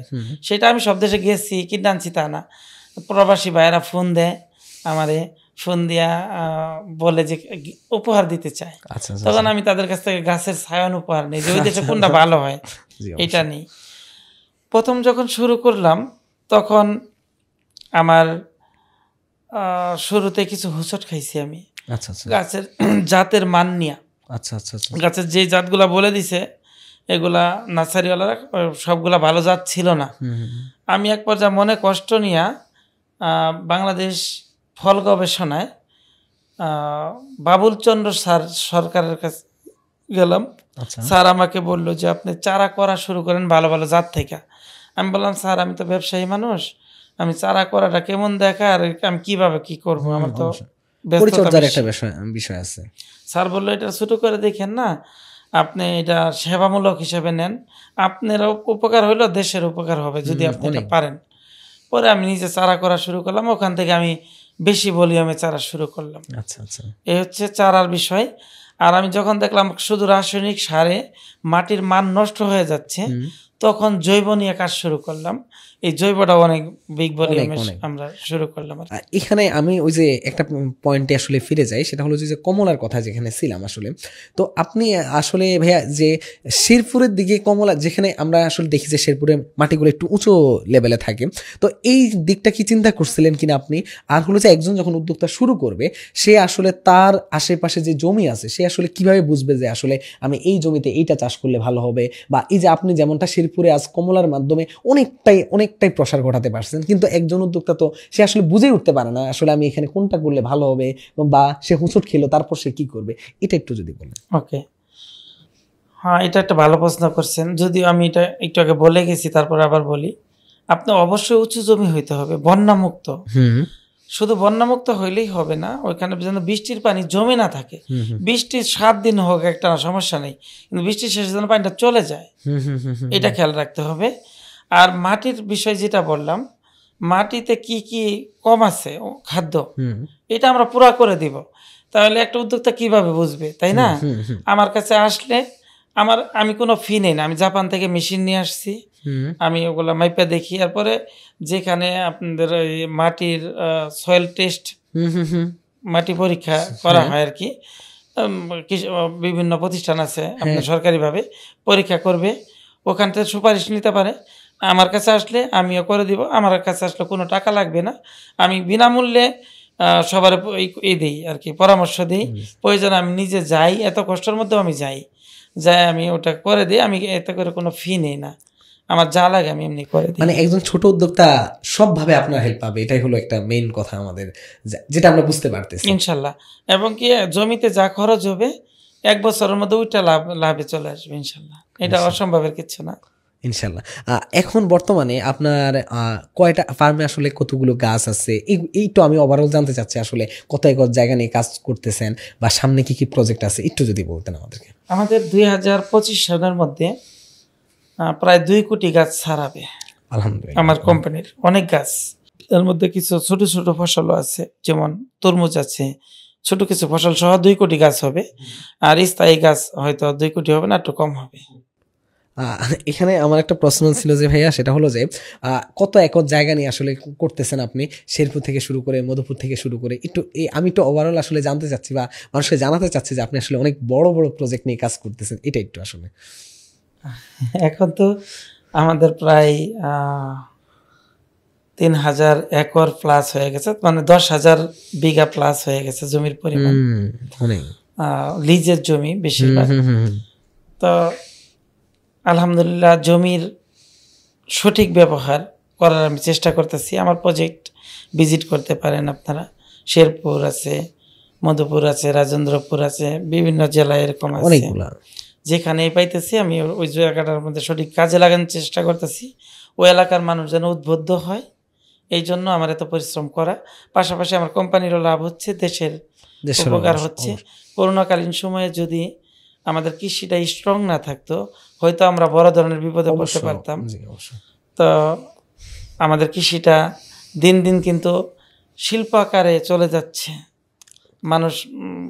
সেটা আমি সব দেশে গিয়েছি, কিনে আনছি তা না। প্রবাসী ভাইয়েরা ফোন দেয় আমারে, ফোন দিয়া বলে যে উপহার দিতে চায়। তখন আমি তাদের কাছ থেকে গাছের ছায়ান উপহার নিই, যে ওই দেশে কোনটা ভালো হয় এটা নেই। প্রথম যখন শুরু করলাম তখন আমার শুরুতে কিছু হোঁচট খাইছি আমি গাছের জাতের মান নিয়ে। গাছের যে জাতগুলা বলে দিছে এগুলা নার্সারিওয়ালারা সবগুলা ভালো জাত ছিল না। আমি এক পর্যায়ে মনে কষ্ট নিয়ে বাংলাদেশ ফল গবেষণায় বাবুল চন্দ্র স্যার সরকারের কাছে গেলাম। স্যার আমাকে বলল যে আপনি চারা করা শুরু করেন ভালো ভালো জাত থেকে। আমি বললাম স্যার আমি তো ব্যবসায়ী মানুষ, আমি চারা করাটা কেমন দেখা আর আমি কিভাবে কি করব, আমার তো পরিচর্যার একটা বিষয় আছে। স্যার বললো এটা ছোটো করে দেখেন না, আপনি এটা সেবামূলক হিসেবে নেন, আপনারও উপকার হইলেও দেশের উপকার হবে যদি আপনি এটা পারেন। পরে আমি নিজে চারা করা শুরু করলাম, ওখান থেকে আমি বেশি ভলিউমে চারা শুরু করলাম। এই হচ্ছে চারার বিষয়। আর আমি যখন দেখলাম শুধু রাসায়নিক সারে মাটির মান নষ্ট হয়ে যাচ্ছে, তখন জৈব নিয়ে কাজ শুরু করলাম। এই জৈবটা অনেক বিগ ভলিউমে আমরা শুরু করলাম। এখানে আমি ওই যে একটা পয়েন্টে আসলে ফিরে যাই, সেটা হলো যে কমলার কথা যেখানে ছিলাম আসলে। তো আপনি আসলে ভাইয়া যে শেরপুরের দিকে কমলা, যেখানে আমরা আসলে দেখি যে শেরপুরের মাটিগুলো একটু উঁচু লেভেলে থাকে, তো এই দিকটা কি চিন্তা করছিলেন কিনা আপনি? আর হলো যে একজন যখন উদ্যোক্তা শুরু করবে, সে আসলে তার আশেপাশে যে জমি আছে সে আসলে কিভাবে বুঝবে যে আসলে আমি এই জমিতে এইটা চাষ করলে ভালো হবে, বা এই যে আপনি যেমনটা শেরপুরে আজ কমলার মাধ্যমে অনেকটাই প্রসার ঘটাতে পারছেন, কিন্তু একজন উদ্যোক্তা তো সে আসলে বুঝেই উঠতে পারে না আসলে আমি এখানে কোনটা করলে ভালো হবে, বা সে হুঁচট খেলো তারপর সে কি করবে, এটা একটু যদি বলেন। ওকে, হ্যাঁ এটা একটা ভালো প্রশ্ন করছেন। যদিও আমি এটা একটু আগে বলে গেছি, তারপর আবার বলি। আপনি অবশ্যই উঁচু জমি হইতে হবে, বন্যামুক্ত। শুধু বন্যামুক্ত হইলেই হবে না, ওইখানে যেন বৃষ্টির পানি জমে না থাকে। বৃষ্টির 7 দিন হোক একটা সমস্যা নেই, কিন্তু বৃষ্টির শেষে যেন পানিটা চলে যায়, এটা খেয়াল রাখতে হবে। আর মাটির বিষয় যেটা বললাম, মাটিতে কি কি কম আছে খাদ্য, এটা আমরা পুরা করে দিব। তাহলে একটা উদ্যোক্তা কিভাবে বুঝবে, তাই না? আমার কাছে আসলে আমি কোনো ফি নেই না, আমি জাপান থেকে মেশিন নিয়ে আসছি, আমি ওগুলা মাইপা দেখি। এরপরে যেখানে আপনাদের মাটির সয়েল টেস্ট, মাটি পরীক্ষা করা হয় আর কি, বিভিন্ন প্রতিষ্ঠান আছে আপনার সরকারিভাবে পরীক্ষা করবে, ওখান থেকে সুপারিশ নিতে পারে। আমার কাছে আসলে আমিও করে দিব, আমার কাছে আসলে কোনো টাকা লাগবে না, আমি বিনামূল্যে সবার এই দিই আর কি, পরামর্শ দিই। প্রয়োজন আমি নিজে যাই, এত কষ্টের মধ্যেও আমি যাই আমি ওটা করে দিই, আমি এতে করে কোনো ফি নেই না। আমার যা লাগে আমি এমনি করে দিই। মানে একজন ছোট উদ্যোক্তা সবভাবে আপনার হেল্প পাবে, এটাই হলো একটা মেইন কথা আমাদের, যেটা আমরা বুঝতে পারতেছি ইনশাল্লাহ। এবং কি জমিতে যা খরচ হবে 1 বছরের মধ্যে ওইটা লাভে চলে আসবে ইনশাল্লাহ। এটা অসম্ভবের কিছু না ইনশাল্লাহ। এখন বর্তমানে আপনার কয়টা ফার্মে আসলে কতগুলো গাছ আছে, এই তো আমি ওভারঅল জানতে চাচ্ছি আসলে কত একর জায়গা নিয়ে কাজ করতেছেন বা সামনে কি কি প্রজেক্ট আছে একটু যদি বলতেন আমাদেরকে। আমাদের 2025 সালের মধ্যে প্রায় 2 কোটি গাছ ছাড়াবে আলহামদুলিল্লাহ। আমার কোম্পানির অনেক গাছ, এর মধ্যে কিছু ছোট ছোট ফসলও আছে, যেমন তরমুজ আছে, ছোট কিছু ফসল সহ 2 কোটি গাছ হবে। আর স্থায়ী গাছ হয়তো 2 কোটি হবে না, একটু কম হবে। এখানে আমার একটা প্রশ্ন ছিল যে ভাইয়া, সেটা হলো যে কত একর জায়গা নিয়ে আসলে করতেছেন আপনি, শেরপুর থেকে শুরু করে মধুপুর থেকে শুরু করে, একটু আমি একটু ওভারঅল আসলে জানতে চাচ্ছি বা মানুষকে জানাতে চাচ্ছি যে আপনি আসলে অনেক বড় বড় প্রজেক্ট নিয়ে কাজ করতেছেন, এটা একটু আসলে। এখন তো আমাদের প্রায় 3000 একর প্লাস হয়ে গেছে, মানে 10,000 বিঘা প্লাস হয়ে গেছে জমির পরিমাণ, লিজের জমি বেশিরভাগ। তো আলহামদুলিল্লাহ জমির সঠিক ব্যবহার করার আমি চেষ্টা করতেছি। আমার প্রজেক্ট ভিজিট করতে পারেন আপনারা, শেরপুর আছে, মধুপুর আছে, রাজেন্দ্রপুর আছে, বিভিন্ন জেলায় এরকম আছে, যেখানেই পাইতেছি আমি ওই জায়গাটার মধ্যে সঠিক কাজে লাগানোর চেষ্টা করতেছি, ওই এলাকার মানুষ যেন উদ্বুদ্ধ হয়। এই জন্য আমার এত পরিশ্রম করা, পাশাপাশি আমার কোম্পানিরও লাভ হচ্ছে, দেশের উপকার হচ্ছে। করোনাকালীন সময়ে যদি আমাদের কৃষিটা স্ট্রং না থাকতো, হয়তো আমরা বড় ধরনের বিপদে পড়তে পারতাম। তো আমাদের কৃষিটা দিন দিন কিন্তু শিল্প আকারে চলে যাচ্ছে, মানুষ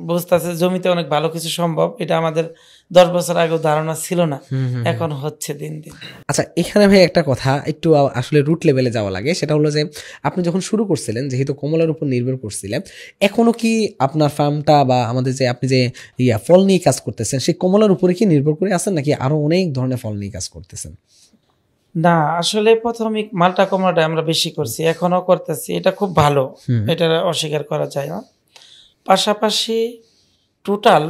বুঝতেছে জমিতে অনেক ভালো কিছু সম্ভব। এটা আমাদের 10 বছর আগেও ধারণা ছিল না, এখন হচ্ছে দিন দিন। আচ্ছা, এখানে ভাই একটা কথা একটু আসলে রুট লেভেলে যাওয়া লাগে, সেটা হলো যে আপনি যখন শুরু করছিলেন, যেহেতু কমলার উপর নির্ভর করছিলেন, এখনো কি আপনার ফার্মটা বা আমাদের যে আপনি যে ফল নিয়ে কাজ করতেছেন সেই কমলার উপরে কি নির্ভর করে আছেন, নাকি আরো অনেক ধরনের ফল নিয়ে কাজ করতেছেন? না, আসলে প্রথমে মালটা কমলাটা আমরা বেশি করছি, এখনো করতেছি, এটা খুব ভালো, এটা অস্বীকার করা যায় না। পাশাপাশি টোটাল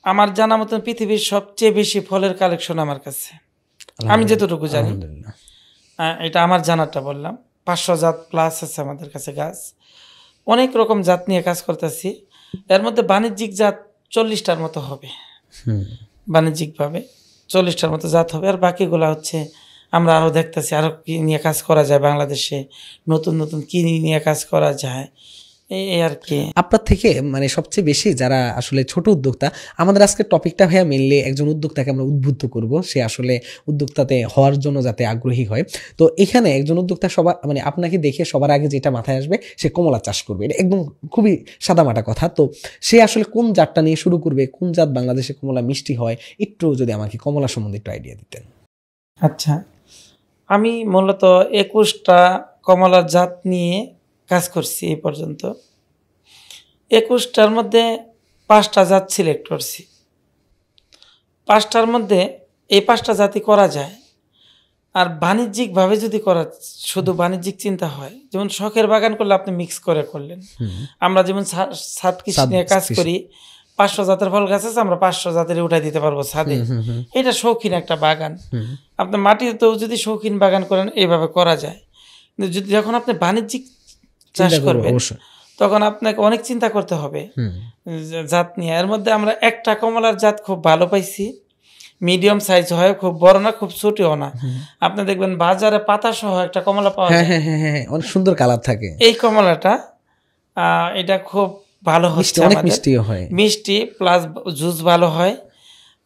আমার জানা মতন পৃথিবীর সবচেয়ে বেশি ফলের কালেকশন আমার কাছে, আমি যতটুকু জানি, এটা আমার জানাটা বললাম। 500 জাত প্লাস আছে আমাদের কাছে গাছ, অনেক রকম জাত নিয়ে কাজ করতেছি। এর মধ্যে বাণিজ্যিক জাত 40টার মতো হবে, বাণিজ্যিকভাবে 40টার মতো জাত হবে। আর বাকিগুলা হচ্ছে আমরা আরও দেখতেছি আরও কী নিয়ে কাজ করা যায়, বাংলাদেশে নতুন নতুন কী নিয়ে কাজ করা যায়, এই আর কি। আপনার থেকে মানে সবচেয়ে বেশি যারা আসলে ছোট উদ্যোক্তা, আমাদের আজকে টপিকটা ভাইয়া মেনলি একজন উদ্যোক্তাকে আমরা উদ্বুদ্ধ করব, সে আসলে উদ্যোক্তাতে হওয়ার জন্য যাতে আগ্রহী হয়। তো এখানে একজন উদ্যোক্তা সবার মানে আপনাকে দেখে সবার আগে যেটা মাথায় আসবে, সে কমলা চাষ করবে, এটা একদম খুবই সাদামাটা কথা। তো সে আসলে কোন জাতটা নিয়ে শুরু করবে, কোন জাত বাংলাদেশে কমলা মিষ্টি হয়, একটু যদি আমাকে কমলা সম্বন্ধে একটু আইডিয়া দিতেন। আচ্ছা, আমি মূলত 21টা কমলার জাত নিয়ে কাজ করছি এই পর্যন্ত। 21টার মধ্যে 5টা জাত সিলেক্ট করছি। 5টার মধ্যে এই 5টা জাতি করা যায়। আর বাণিজ্যিকভাবে যদি করা, শুধু বাণিজ্যিক চিন্তা হয়, যেমন শখের বাগান করলে আপনি মিক্স করে করলেন, আমরা যেমন ছাদ কৃষি নিয়ে কাজ করি, 500 জাতের ফল গাছ আছে, আমরা 500 জাতের উঠাই দিতে পারবো ছাদে, এটা শৌখিন একটা বাগান। আপনার মাটিতেও যদি শৌখিন বাগান করেন এইভাবে করা যায়। কিন্তু যদি যখন আপনি বাণিজ্যিক চাষ করবেন, তখন আপনাকে অনেক চিন্তা করতে হবে জাত নিয়ে। এর মধ্যে আমরা একটা কমলার জাত খুব ভালো পাইছি, মিডিয়াম সাইজ হয়, খুব বড় না খুব ছোটও না। আপনি দেখবেন বাজারে পাতা সহ একটা কমলা পাওয়া যায়, অনেক সুন্দর কালার থাকে। এই কমলাটা এটা খুব ভালো হচ্ছে, অনেক মিষ্টিও হয়, মিষ্টি প্লাস জুস ভালো হয়।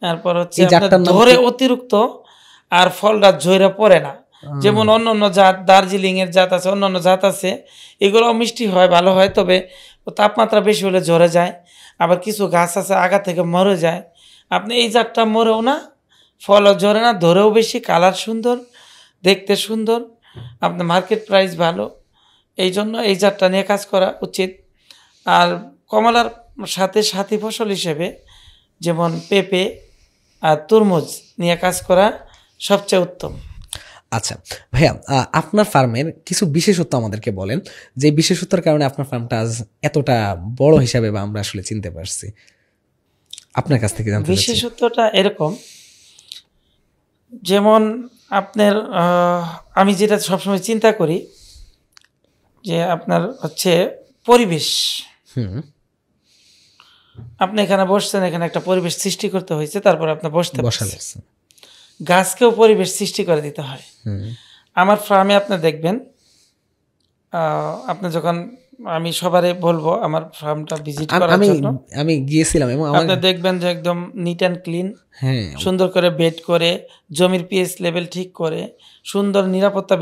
তারপর হচ্ছে ধরে অতিরিক্ত আর ফলটা ঝরে পড়ে না, যেমন অন্য অন্য জাত, দার্জিলিং এর জাত আছে, অন্য অন্য জাত আছে, এগুলো মিষ্টি হয়, ভালো হয়, তবে তাপমাত্রা বেশি হলে ঝরে যায়। আবার কিছু গাছ আছে আগা থেকে মরে যায়, আপনি এই জাতটা মরেও না, ফলও ঝরে না, ধরেও বেশি, কালার সুন্দর, দেখতে সুন্দর, আপনার মার্কেট প্রাইস ভালো। এই জন্য এই জাতটা নিয়ে কাজ করা উচিত। আর কমলার সাথে সাথী ফসল হিসেবে যেমন পেঁপে আর তরমুজ নিয়ে কাজ করা সবচেয়ে উত্তম। আচ্ছা ভাইয়া, আপনার ফার্মের কিছু বিশেষত্ব আমাদেরকে বলেন, যে বিশেষত্বের কারণে আপনার ফার্মটা আজ এতটা বড় হিসাবে বা আমরা আসলে চিনতে পারছি, আপনার কাছ থেকে জানতে চাচ্ছি। বিশেষত্বটা এরকম, যেমন আপনার আমি যেটা সবসময় চিন্তা করি যে আপনার হচ্ছে পরিবেশ। হুম। আপনি এখানে বসছেন, এখানে একটা পরিবেশ সৃষ্টি করতে হয়েছে, তারপর আপনি বসতে বসা পারছেন। লাগছে। গাছকেও পরিবেশ সৃষ্টি করে দিতে হয়। হুম। আমার ফার্মে আপনি দেখবেন, আপনি যখন, আমি সবারই বলবো আমার ফার্মটা ভিজিট করার আমি জন্য। আমি গিয়েছিলাম এবং আমার আপনি দেখবেন যে একদম নিট অ্যান্ড ক্লিন, হ্যাঁ সুন্দর করে বেড করে, জমির পিএইচ লেভেল ঠিক করে, সুন্দর নিরাপত্তা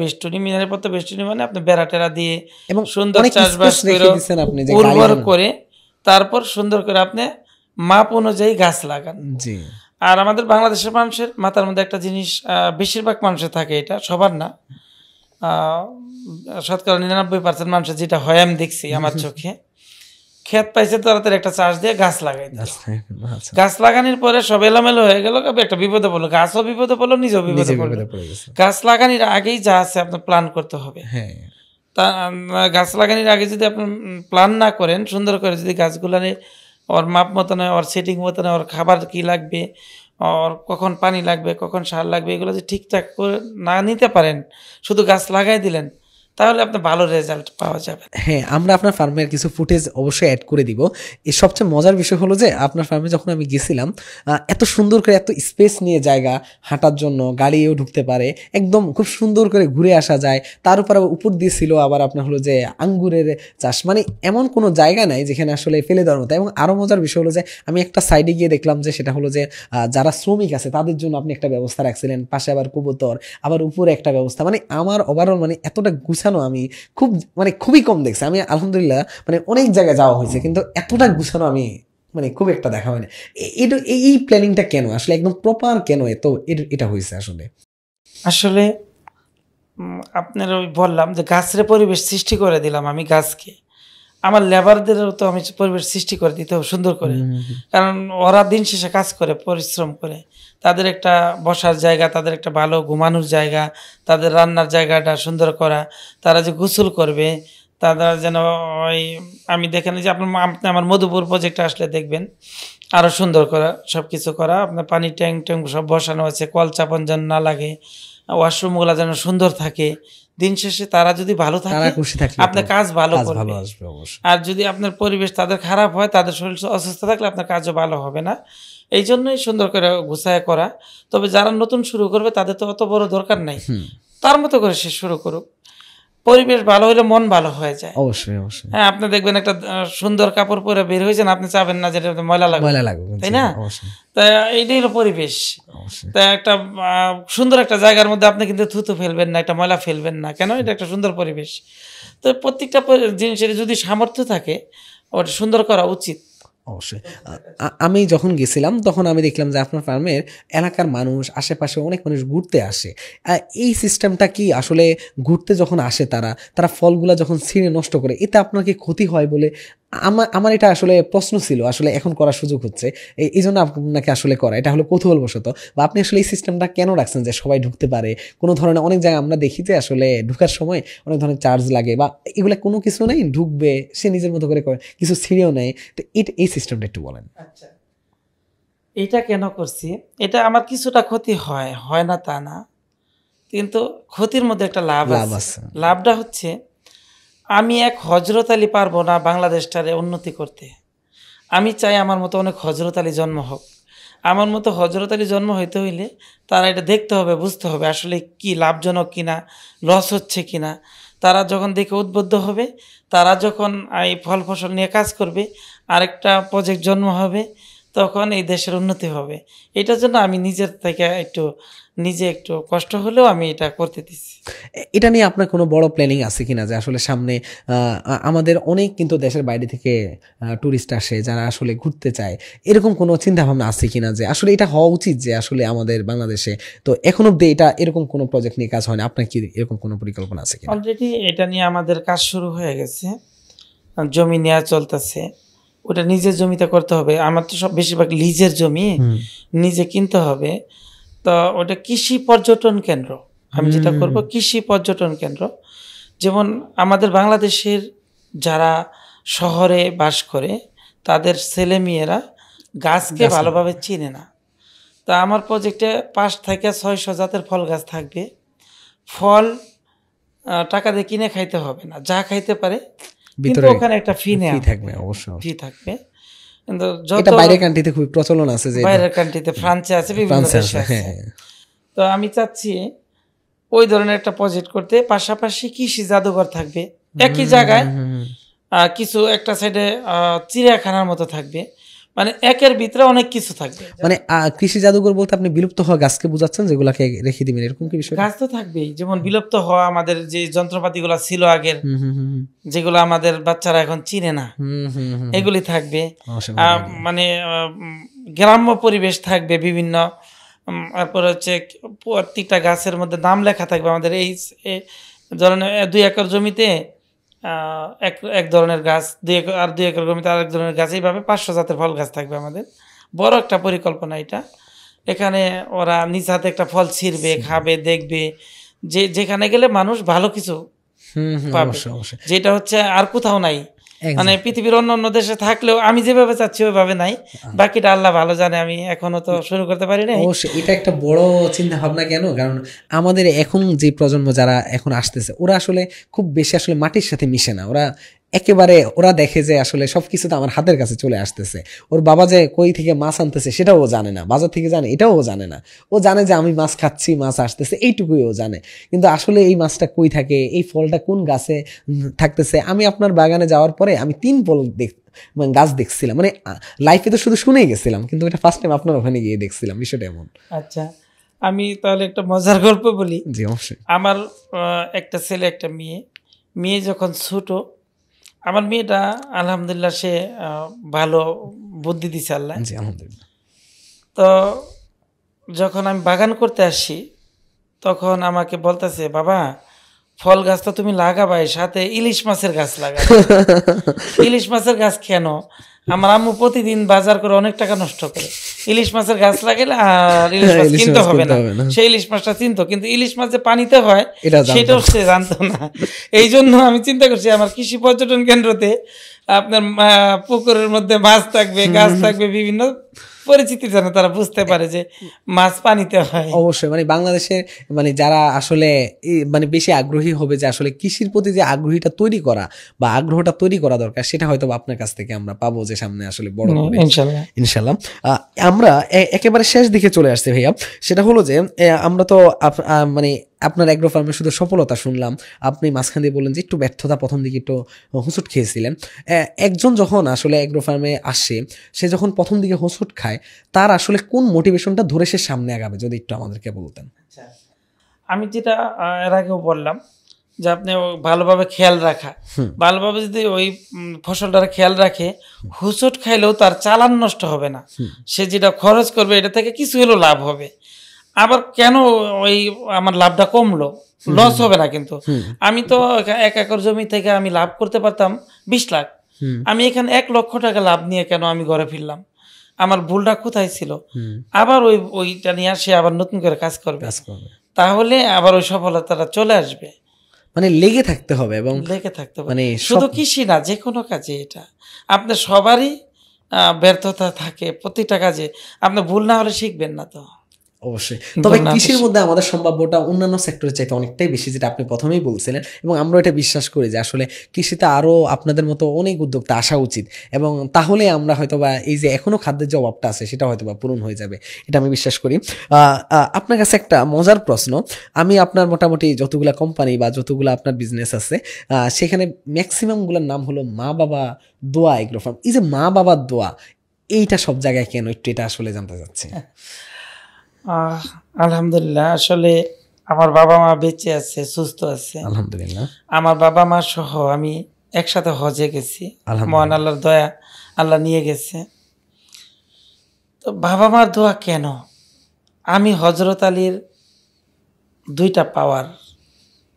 বেষ্টনী মানে আপনি বেড়া টেরা দিয়ে এবং সুন্দর অনেক চাষবাস স্পেস রেখে করে দিচ্ছেন আপনি যে উর্বর করে, তারপর সুন্দর করে আপনি মাপ অনুযায়ী গাছ লাগান। জি। আর আমাদের বাংলাদেশের মানুষের মাথার মধ্যে একটা জিনিস, বেশিরভাগ মানুষের থাকে, এটা সবার না, শতকরা 99% মানুষের যেটা হয় আমি দেখছি আমার চোখে, ক্ষেত পাইছে তাড়াতাড়ি একটা চাষ দিয়ে গাছ লাগাই দিল। আচ্ছা। গাছ লাগানোর পরে সব এলোমেলো হয়ে গেল, একটা বিপদে পড়লো, গাছও বিপদে পড়লো, নিজেও বিপদে পড়লো। পড়ে গেছে। গাছ লাগানোর আগেই যা আছে আপনার প্ল্যান করতে হবে। হ্যাঁ। তা গাছ লাগানোর আগে যদি আপনি প্ল্যান না করেন, সুন্দর করে যদি গাছগুলারে ওর মাপ মতো নয়, ওর সেটিং মতো নয়, ওর খাবার কী লাগবে, ওর কখন পানি লাগবে, কখন সার লাগবে, এগুলো যদি ঠিকঠাক করে না নিতে পারেন, শুধু গাছ লাগাই দিলেন, তাহলে আপনার ভালো রেজাল্ট পাওয়া যাবে। হ্যাঁ, আমরা আপনার ফার্মের কিছু ফুটেজ অবশ্যই অ্যাড করে দিব। এর সবচেয়ে মজার বিষয় হলো যে আপনার ফার্মে যখন আমি গেছিলাম, এত সুন্দর করে, এত স্পেস নিয়ে জায়গা, হাঁটার জন্য গাড়িও ঢুকতে পারে, একদম খুব সুন্দর করে ঘুরে আসা যায়। তার উপর আবার উপর দিয়ে ছিল আবার আপনার হলো যে আঙ্গুরের চাষ, মানে এমন কোনো জায়গা নাই যেখানে আসলে ফেলে দেওয়ার মতো। এবং আরও মজার বিষয় হলো যে আমি একটা সাইডে গিয়ে দেখলাম যে সেটা হলো যে যারা শ্রমিক আছে তাদের জন্য আপনি একটা ব্যবস্থা রাখছিলেন, পাশে আবার কবুতর, আবার উপরে একটা ব্যবস্থা। মানে আমার ওভারঅল মানে এতটা গুছানো আমি খুবই কম দেখছি। আমি আলহামদুলিল্লাহ মানে অনেক জায়গায় যাওয়া হয়েছে, কিন্তু এতটা গুছানো আমি মানে খুব একটা দেখা হয়নি। এটা, এই প্ল্যানিংটা কেন আসলে একদম প্রপার কেন এটা হয়েছে আসলে? আসলে আপনার ওই বললাম যে গাছের পরিবেশ সৃষ্টি করে দিলাম আমি গাছকে, আমার লেবারদেরও তো আমি পরিবেশ সৃষ্টি করে দিতে হবে সুন্দর করে। কারণ ওরা দিন শেষে কাজ করে, পরিশ্রম করে, তাদের একটা বসার জায়গা, তাদের একটা ভালো ঘুমানোর জায়গা, তাদের রান্নার জায়গাটা সুন্দর করা, তারা যে গোসল করবে, তারা যেন ওই, আমি দেখেন যে আপনি আমার মধুপুর প্রজেক্টে আসলে দেখবেন আরও সুন্দর করা, সব কিছু করা, আপনার পানির ট্যাঙ্ক সব বসানো আছে, কল চাপন যেন না লাগে, ওয়াশরুমগুলো যেন সুন্দর থাকে। দিন শেষে তারা যদি ভালো থাকে, আপনার কাজ ভালো করবে। আর যদি আপনার পরিবেশ তাদের খারাপ হয়, তাদের শরীর অসুস্থ থাকলে আপনার কাজও ভালো হবে না। এই জন্যই সুন্দর করে গুছায় করা। তবে যারা নতুন শুরু করবে তাদের তো অত বড় দরকার নাই, তার মতো করে সে শুরু করুক। পরিবেশ ভালো হলে মন ভালো হয়ে যায়। অবশ্যই। হ্যাঁ, আপনি দেখবেন একটা সুন্দর কাপড় পরে বের হয়েছেন, আপনি চাবেন না যেটা ময়লা লাগবে, তাই না? তা এইটাই হলো পরিবেশ। তা একটা সুন্দর একটা জায়গার মধ্যে আপনি কিন্তু থুতু ফেলবেন না, একটা ময়লা ফেলবেন না, কেন? এটা একটা সুন্দর পরিবেশ। তো প্রত্যেকটা জিনিসের যদি সামর্থ্য থাকে, ওটা সুন্দর করা উচিত। অবশ্যই। আমি যখন গেছিলাম তখন আমি দেখলাম যে আপনার ফার্মের এলাকার মানুষ, আশেপাশে অনেক মানুষ ঘুরতে আসে। এই সিস্টেমটা কি আসলে ঘুরতে যখন আসে তারা ফলগুলা যখন ছিঁড়ে নষ্ট করে, এতে আপনার কি ক্ষতি হয় বলে আমার এটা আসলে প্রশ্ন ছিল, আসলে এখন করার সুযোগ হচ্ছে, এই জন্য আপনাকে আসলে করা, এটা হলো কৌতূহলবশত। বা আপনি আসলে এই সিস্টেমটা কেন রাখছেন যে সবাই ঢুকতে পারে? কোনো ধরনের অনেক জায়গায় আমরা দেখি যে আসলে ঢুকার সময় অনেক ধরনের চার্জ লাগে, বা এগুলো কোনো কিছু নেই, ঢুকবে সে নিজের মতো করে কিছু ছিঁড়েও নেয়। তো এই সিস্টেমটা একটু বলেন। আচ্ছা, এটা কেন করছি? এটা আমার কিছুটা ক্ষতি হয় না তা না, কিন্তু ক্ষতির মধ্যে একটা লাভ আছে। লাভটা হচ্ছে, আমি এক হজরত আলী পারবো না বাংলাদেশটারে উন্নতি করতে। আমি চাই আমার মতো অনেক হজরত আলী জন্ম হোক। আমার মতো হজরত আলী জন্ম হইতে হইলে তারা এটা দেখতে হবে, বুঝতে হবে আসলে কি লাভজনক কিনা, লস হচ্ছে কিনা। তারা যখন দেখে উদ্বুদ্ধ হবে, তারা যখন এই ফল ফসল নিয়ে কাজ করবে, আরেকটা প্রজেক্ট জন্ম হবে, তখন এই দেশের উন্নতি হবে। এটার জন্য আমি নিজের থেকে নিজে একটু কষ্ট হলেও আমি এটা করতে দিচ্ছি। এটা নিয়ে আপনার কোনো বড় প্ল্যানিং আছে কিনা যে আসলে সামনে আমাদের অনেক কিন্তু দেশের বাইরে থেকে ট্যুরিস্ট আসে যারা আসলে ঘুরতে চায়, এরকম কোনো চিন্তা ভাবনা আছে কিনা যে আসলে এটা হওয়া উচিত যে আসলে আমাদের বাংলাদেশে? তো এখন অব্দি এটা এরকম কোনো প্রজেক্ট নিয়ে কাজ হয় না, আপনার কি এরকম কোনো পরিকল্পনা আছে কিনা? অলরেডি এটা নিয়ে আমাদের কাজ শুরু হয়ে গেছে, জমি নেওয়া চলতেছে। ওটা নিজের জমিতে করতে হবে। আমার তো সব বেশিরভাগ লিজের জমি, নিজে কিনতে হবে। তো ওটা কৃষি পর্যটন কেন্দ্র, আমি যেটা করব কৃষি পর্যটন কেন্দ্র। যেমন আমাদের বাংলাদেশের যারা শহরে বাস করে, তাদের ছেলে মেয়েরা গাছকে ভালোভাবে চিনে না। তা আমার প্রজেক্টে 5 থেকে 600 জাতের ফল গাছ থাকবে। ফল টাকা দিয়ে কিনে খাইতে হবে না, যা খাইতে পারে, কিন্তু ভিতরে ওখানে একটা ফি ফি নেওয়া থাকবে অবশ্যই। ফি থাকবে। কিন্তু যত এটা বাইরের কান্ট্রিতে খুবই প্রচলন আছে, যে বাইরের কান্ট্রিতে, ফ্রান্সে আছে, বিভিন্ন ফ্রান্সে দেশে আছে, আছে। হ্যাঁ। তো আমি চাচ্ছি ওই ধরনের একটা প্রজেক্ট করতে, পাশাপাশি কৃষি জাদুঘর থাকবে একই জায়গায়। কিছু একটা সাইডে চিড়িয়াখানার মতো থাকবে, মানে একের ভিতরে অনেক কিছু থাকবে। মানে কৃষি জাদুঘর বলতে আপনি বিলুপ্ত হওয়া গাছকে বোঝাচ্ছেন, যেগুলাকে রেখে দিবেন, এরকম কি বিষয়? গাছ তো থাকবেই, যেমন বিলুপ্ত হওয়া আমাদের যে যন্ত্রপাতিগুলো ছিল আগের, যেগুলো আমাদের বাচ্চারা এখন চিনে না, এগুলি থাকবে। মানে গ্রাম্য পরিবেশ থাকবে বিভিন্ন। তারপর হচ্ছে প্রত্যেকটা গাছের মধ্যে নাম লেখা থাকবে। আমাদের এই ধরনের 2 একর জমিতে এক ধরনের গাছ, 2 একর জমিতে আরেক ধরনের গাছ, এইভাবে 500 জাতের ফল গাছ থাকবে আমাদের। বড় একটা পরিকল্পনা এটা। এখানে ওরা নিজ হাতে একটা ফল ছিঁড়বে, খাবে, দেখবে, যেখানে গেলে মানুষ ভালো কিছু পাবে, যেটা হচ্ছে আর কোথাও নাই। মানে পৃথিবীর অন্য দেশে থাকলেও আমি যেভাবে চাচ্ছি ওইভাবে নাই, বাকিটা আল্লাহ ভালো জানে, আমি এখনো তো শুরু করতে পারি না। অবশ্যই এটা একটা বড় চিন্তা ভাবনা। কেন? কারণ আমাদের এখন যে প্রজন্ম যারা এখন আসতেছে, ওরা আসলে খুব বেশি আসলে মাটির সাথে মিশে না। ওরা দেখে যে আসলে সবকিছু তো আমার হাতের কাছে চলে আসতেছে। ওর বাবা যে কই থেকে মাছ আনতেছে সেটাও ও জানে না, বাজার থেকে জানে এটাও ও জানে না। ও জানে যে আমি মাছ খাচ্ছি, মাছ আসতেছে, এইটুকুই ও জানে। কিন্তু আসলে এই মাছটা কই থাকে, এই ফলটা কোন গাছে থাকতেছে। আমি আপনার বাগানে যাওয়ার পরে আমি 3 ফল মানে গাছ দেখছিলাম, মানে লাইফে তো শুধু শুনেই গেছিলাম, কিন্তু এটা ফার্স্ট টাইম আপনার ওখানে গিয়ে দেখছিলাম, বিষয়টা এমন। আচ্ছা, আমি তাহলে একটা মজার গল্প বলি। জি অবশ্যই। আমার একটা ছেলে, একটা মেয়ে যখন ছোট, আমার মেয়েটা আলহামদুলিল্লাহ সে ভালো বুদ্ধি দিছে আল্লাহ। জি আলহামদুলিল্লাহ। তো যখন আমি বাগান করতে আসি, তখন আমাকে বলতেছে, বাবা ফল গাছ তো তুমি লাগাবাই, সাথে ইলিশ মাছের গাছ লাগাবে। ইলিশ মাছের গাছ কেন? আমার আম্মু প্রতিদিন বাজার করে অনেক টাকা নষ্ট করে, ইলিশ মাছের গাছ লাগালে আর ইলিশ মাছ কিনতে হবে না। সেই ইলিশ মাছটা চিনতো, কিন্তু ইলিশ মাছ যে পানিতে হয় সেটাও সে জানতো না। এই জন্য আমি চিন্তা করছি আমার কৃষি পর্যটন কেন্দ্রতে আপনার পুকুরের মধ্যে মাছ থাকবে, গাছ থাকবে, বিভিন্ন পরিচিতি যেন তারা বুঝতে পারে যে মাছ পানিতে হয়। অবশ্যই, মানে বাংলাদেশের মানে যারা আসলে মানে বেশি আগ্রহী হবে, যে আসলে কৃষির প্রতি যে আগ্রহীটা তৈরি করা বা আগ্রহটা তৈরি করা দরকার, সেটা হয়তো আপনার কাছ থেকে আমরা পাবো, যে সামনে আসলে বড় করে ইনশাল্লাহ। আমরা একেবারে শেষ দিকে চলে আসছি ভাইয়া। সেটা হলো যে আমরা তো মানে আপনার অ্যাগ্রো ফার্মে শুধু সফলতা শুনলাম, আপনি মাঝখান দিয়ে বললেন যে একটু ব্যর্থতা, প্রথম দিকে একটু হোঁচট খেয়েছিলেন। একজন যখন আসলে অ্যাগ্রো ফার্মে আসে, সে যখন প্রথম দিকে হোঁচট খায়, তার আসলে কোন মোটিভেশনটা ধরে সে সামনে আগাবে, যদি একটু আমাদেরকে বলতেন। আমি যেটা এর আগেও বললাম, যে আপনি ভালোভাবে খেয়াল রাখা, ভালোভাবে যদি ওই ফসলটার খেয়াল রাখে, হোঁচট খাইলেও তার চালান নষ্ট হবে না। সে যেটা খরচ করবে এটা থেকে কিছু হলেও লাভ হবে। আবার কেন ওই আমার লাভটা কমলো, লস হবে না। কিন্তু আমি তো 1 একর জমি থেকে আমি লাভ করতে পারতাম 20 লাখ, আমি এখানে 1 লক্ষ টাকা লাভ নিয়ে কেন আমি ঘরে ফিরলাম? আমার ভুলটা কোথায় ছিল? আবার ওইটা নিয়ে সে আবার নতুন করে কাজ করবে, তাহলে আবার ওই সফলতাটা চলে আসবে। মানে লেগে থাকতে হবে, এবং লেগে থাকতে হবে। মানে শুধু কৃষি না, যে কোনো কাজে এটা আপনার সবারই ব্যর্থতা থাকে প্রতিটা কাজে। আপনি ভুল না হলে শিখবেন না তো। অবশ্যই। তবে কৃষির মধ্যে আমাদের সম্ভাব্যতা অন্যান্য সেক্টরের চাইতে অনেকটাই বেশি, যেটা আপনি প্রথমেই বলছিলেন, এবং আমরা এটা বিশ্বাস করি যে আসলে কৃষিতে আরও আপনাদের মতো অনেক উদ্যোক্তা আসা উচিত, এবং তাহলে আমরা হয়তোবা এই যে এখনো খাদ্যের যে অভাবটা আছে সেটা হয়তোবা পূরণ হয়ে যাবে, এটা আমি বিশ্বাস করি। আপনার কাছে একটা মজার প্রশ্ন, আমি আপনার মোটামুটি যতগুলা কোম্পানি বা যতগুলো আপনার বিজনেস আছে, সেখানে ম্যাক্সিমামগুলোর নাম হলো মা বাবা দোয়া এগ্রো ফার্ম। এই যে মা বাবার দোয়া, এইটা সব জায়গায় কেন, একটু এটা আসলে জানতে চাচ্ছি। আলহামদুলিল্লাহ, আসলে আমার বাবা মা বেঁচে আছে, সুস্থ আছে আলহামদুলিল্লাহ। আমার বাবা মা সহ আমি একসাথে হজে গেছি, মহান আল্লাহর দয়া, আল্লাহ নিয়ে গেছে। তো বাবা মার দোয়া কেন? আমি হজরত আলীর 2টা পাওয়ার,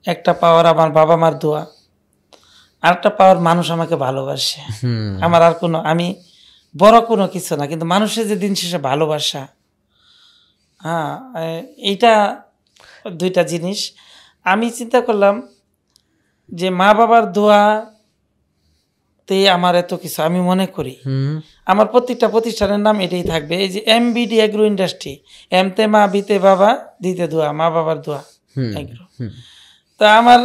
একটা পাওয়ার আমার বাবা মার দোয়া, আরেকটা পাওয়ার মানুষ আমাকে ভালোবাসে। আমার আর কোনো, আমি বড় কোনো কিছু না, কিন্তু মানুষের যে দিন শেষে ভালোবাসা, হ্যাঁ, এইটা 2টা জিনিস। আমি চিন্তা করলাম যে মা বাবার দোয়া তে আমার এত কিছু আমি মনে করি হুম আমার প্রত্যেকটা প্রতিষ্ঠানের নাম এটাই থাকবে, এই যে এমবিডি এগ্রো ইন্ডাস্ট্রি, এমতে মা, বিতে বাবা, দিতে দোয়া, মা বাবার দোয়া হুম এগ্রো। হুম তা আমার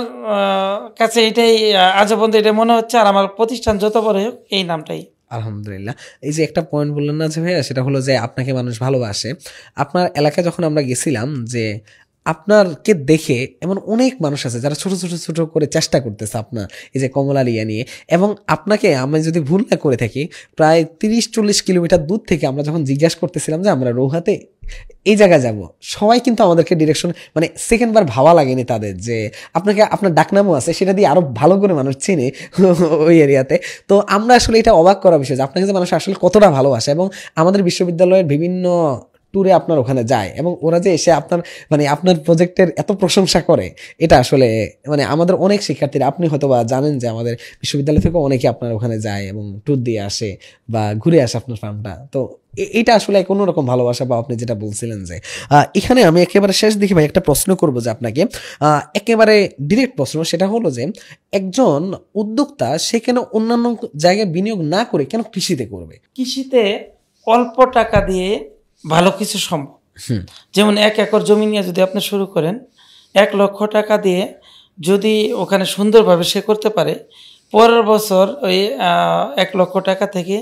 কাছে এটাই আজও পর্যন্ত এটা মনে হচ্ছে, আর আমার প্রতিষ্ঠান যত বড় হোক এই নামটাই। আলহামদুলিল্লাহ। এই যে একটা পয়েন্ট বললেন না যে ভাইয়া, সেটা হলো যে আপনাকে মানুষ ভালোবাসে। আপনার এলাকায় যখন আমরা গেছিলাম, যে আপনারকে দেখে এমন অনেক মানুষ আছে যারা ছোট ছোট ছোট করে চেষ্টা করতেছে আপনার এই যে কমলা লিয়া নিয়ে, এবং আপনাকে আমি যদি ভুল না করে থাকি প্রায় 30-40 কিলোমিটার দূর থেকে আমরা যখন জিজ্ঞাসা করতেছিলাম যে আমরা রৌহাতে এই জায়গায় যাব, সবাই কিন্তু আমাদেরকে ডিরেকশন মানে সেকেন্ড বার ভাবা লাগেনি তাদের, যে আপনাকে আপনার ডাকনামও আছে, সেটা দিয়ে আরো ভালো করে মানুষ চেনে ওই এরিয়াতে। তো আমরা আসলে এটা অবাক করা বিষয় যে আপনাকে যে মানুষ আসলে কতটা ভালোবাসে, এবং আমাদের বিশ্ববিদ্যালয়ের বিভিন্ন ট্যুরে আপনার ওখানে যায় এবং ওরা যে এসে আপনার মানে আপনার প্রজেক্টের এত প্রশংসা করে, এটা আসলে মানে আমাদের অনেক শিক্ষার্থীরা, আপনি হয়তো বা জানেন যে আমাদের বিশ্ববিদ্যালয় থেকে অনেকে আপনার ওখানে যায় এবং ট্যুর দিয়ে আসে বা ঘুরে আসে আপনার ফার্মটা। তো এটা আসলে কোনো রকম ভালোবাসা, বা আপনি যেটা বলছিলেন যে এখানে আমি একেবারে শেষ দেখি ভাই একটা প্রশ্ন করবো যে আপনাকে, একেবারে ডিরেক্ট প্রশ্ন, সেটা হলো যে একজন উদ্যোক্তা সেখানে অন্যান্য জায়গায় বিনিয়োগ না করে কেন কৃষিতে করবে? কৃষিতে অল্প টাকা দিয়ে ভালো কিছু সম্ভব। হুম যেমন 1 একর জমি নিয়ে যদি আপনি শুরু করেন, 1 লক্ষ টাকা দিয়ে যদি ওখানে সুন্দরভাবে সে করতে পারে, পরের বছর ওই 1 লক্ষ টাকা থেকে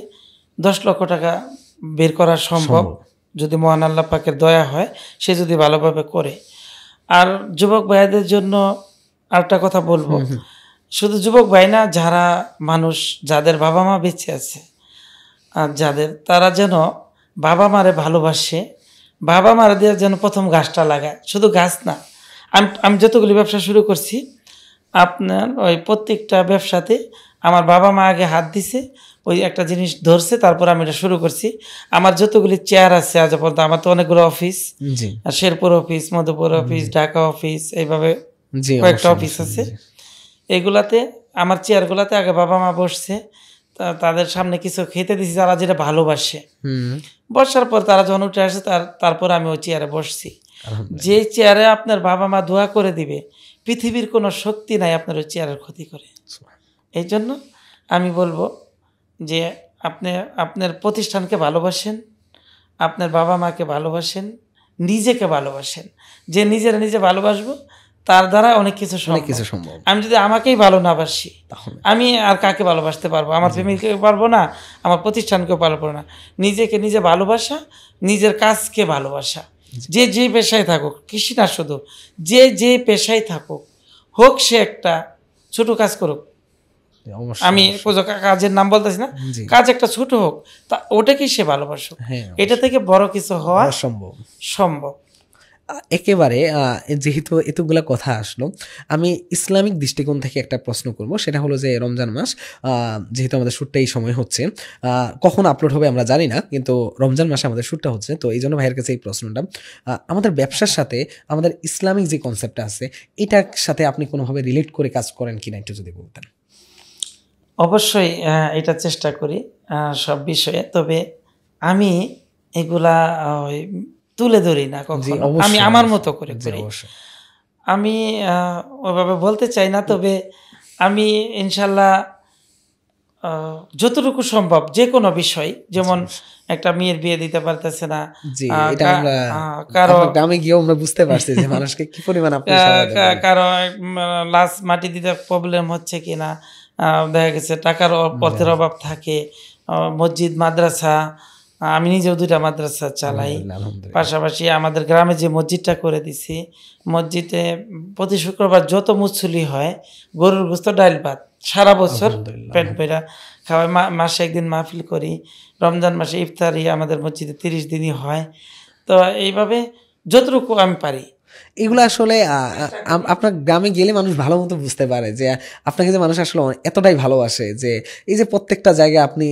10 লক্ষ টাকা বের করা সম্ভব, যদি মহান আল্লাহ পাকের দয়া হয়, সে যদি ভালোভাবে করে। আর যুবক ভাইদের জন্য আরেকটা কথা বলবো, শুধু যুবক ভাই না, যারা মানুষ যাদের বাবা মা বেঁচে আছে আর যাদের, তারা যেন বাবা মারে ভালোবাসে, বাবা মারা দিয়ে যেন প্রথম গাছটা লাগায়। শুধু গাছ না, আমি যতগুলি ব্যবসা শুরু করছি, আপনার ওই প্রত্যেকটা ব্যবসাতে আমার বাবা মা আগে হাত দিছে, ওই একটা জিনিস ধরছে, তারপর আমি এটা শুরু করছি। আমার যতগুলি চেয়ার আছে আজ পর্যন্ত, আমার তো অনেকগুলো অফিস, জি Sherpur office, Madhupur office, Dhaka office, এইভাবে জি কয়েকটা অবশ্যই, অফিস আছে। জি। এগুলাতে আমার চেয়ারগুলাতে আগে বাবা মা বসছে, তাদের সামনে কিছু খেতে দিছি যারা যেটা ভালোবাসে। হুম বসার পর তারা যখন উঠে আসে, তারপর আমি ওই চেয়ারে বসছি। আলহামদুলিল্লাহ। যে চেয়ারে আপনার বাবা মা দোয়া করে দিবে, পৃথিবীর কোনো শক্তি নাই আপনার ওই চেয়ারের ক্ষতি করে। এই জন্য আমি বলবো যে আপনি আপনার প্রতিষ্ঠানকে ভালোবাসেন, আপনার বাবা মাকে ভালোবাসেন, নিজেকে ভালোবাসেন। যে নিজে ভালোবাসবো, তার দ্বারা অনেক কিছু অনেক সম্ভব। কিছু সম্ভব। আমি যদি আমাকেই ভালো না বাসি, তাহলে আমি আর কাকে ভালোবাসতে পারবো? আমার ফ্যামিলিকে পারবো না, আমার প্রতিষ্ঠানকেও পারবো না। নিজেকে নিজে ভালোবাসা, নিজের কাজকে ভালোবাসা। যে যে পেশায় থাকুক, কৃষি না শুধু, যে যে পেশায় থাকুক, হোক সে একটা ছোট কাজ করুক, অবশ্যই, আমি অবশ্যই। কাজের নাম বলতেছি না, জি। কাজ একটা ছোট হোক, তা ওটাকেই সে ভালোবাসুক। হ্যাঁ, এটা থেকে বড় কিছু হওয়া অসম্ভব। সম্ভব। একেবারে যেহেতু এতগুলা কথা আসলো, আমি ইসলামিক দৃষ্টিকোণ থেকে একটা প্রশ্ন করব, সেটা হলো যে রমজান মাস, যেহেতু আমাদের শ্যুটটা এই সময় হচ্ছে, কখন আপলোড হবে আমরা জানি না, কিন্তু রমজান মাসে আমাদের শ্যুটটা হচ্ছে, তো এই জন্য ভাইয়ের কাছে এই প্রশ্নটা। আমাদের ব্যবসার সাথে আমাদের ইসলামিক যে কনসেপ্টটা আছে, এটার সাথে আপনি কোনোভাবে রিলেট করে কাজ করেন কিনা একটু যদি বলতেন। অবশ্যই এটা চেষ্টা করি সব বিষয়ে, তবে আমি এগুলা ওই তুলে ধরি না জি কখনো, আমি অবশ্যই, আমার অবশ্যই। মতো করে জি করি। অবশ্যই। আমি ওইভাবে বলতে চাই না, তবে আমি ইনশাল্লাহ যতটুকু সম্ভব যে কোনো বিষয়, যেমন একটা মেয়ের বিয়ে দিতে পারতেছে না, জি আহ, এটা কা- আমরা কারো আপনার গ্রামে গিয়েও আমরা বুঝতে পারছি যে মানুষকে কি পরিমাণ আপনি সহায়তা করেন। কারো লাশ মাটি দিতে প্রবলেম হচ্ছে কিনা, দেখা গেছে টাকার অর্থের অভাব থাকে, মসজিদ মাদ্রাসা, আমি নিজেও 2টা মাদ্রাসা চালাই। আলহামদুলিল্লাহ, আলহামদুলিল্লাহ। পাশাপাশি আমাদের গ্রামে যে মসজিদটা করে দিছি, মসজিদে প্রতি শুক্রবার যত মুসল্লি হয়, গরুর গোস্ত ডাইল ভাত সারা বছর আলহামদুলিল্লাহ। পেট ভরা খাওয়াই। মাসে একদিন মাহফিল করি, রমজান মাসে ইফতারি আমাদের মসজিদে 30 দিনই হয়। তো এইভাবে যতটুকু আমি পারি। এগুলো আসলে আপনার গ্রামে গেলে মানুষ ভালো মতো বুঝতে পারে যে আপনাকে যে মানুষ আসলে এতটাই ভালোবাসে, যে এই যে প্রত্যেকটা জায়গায় আপনি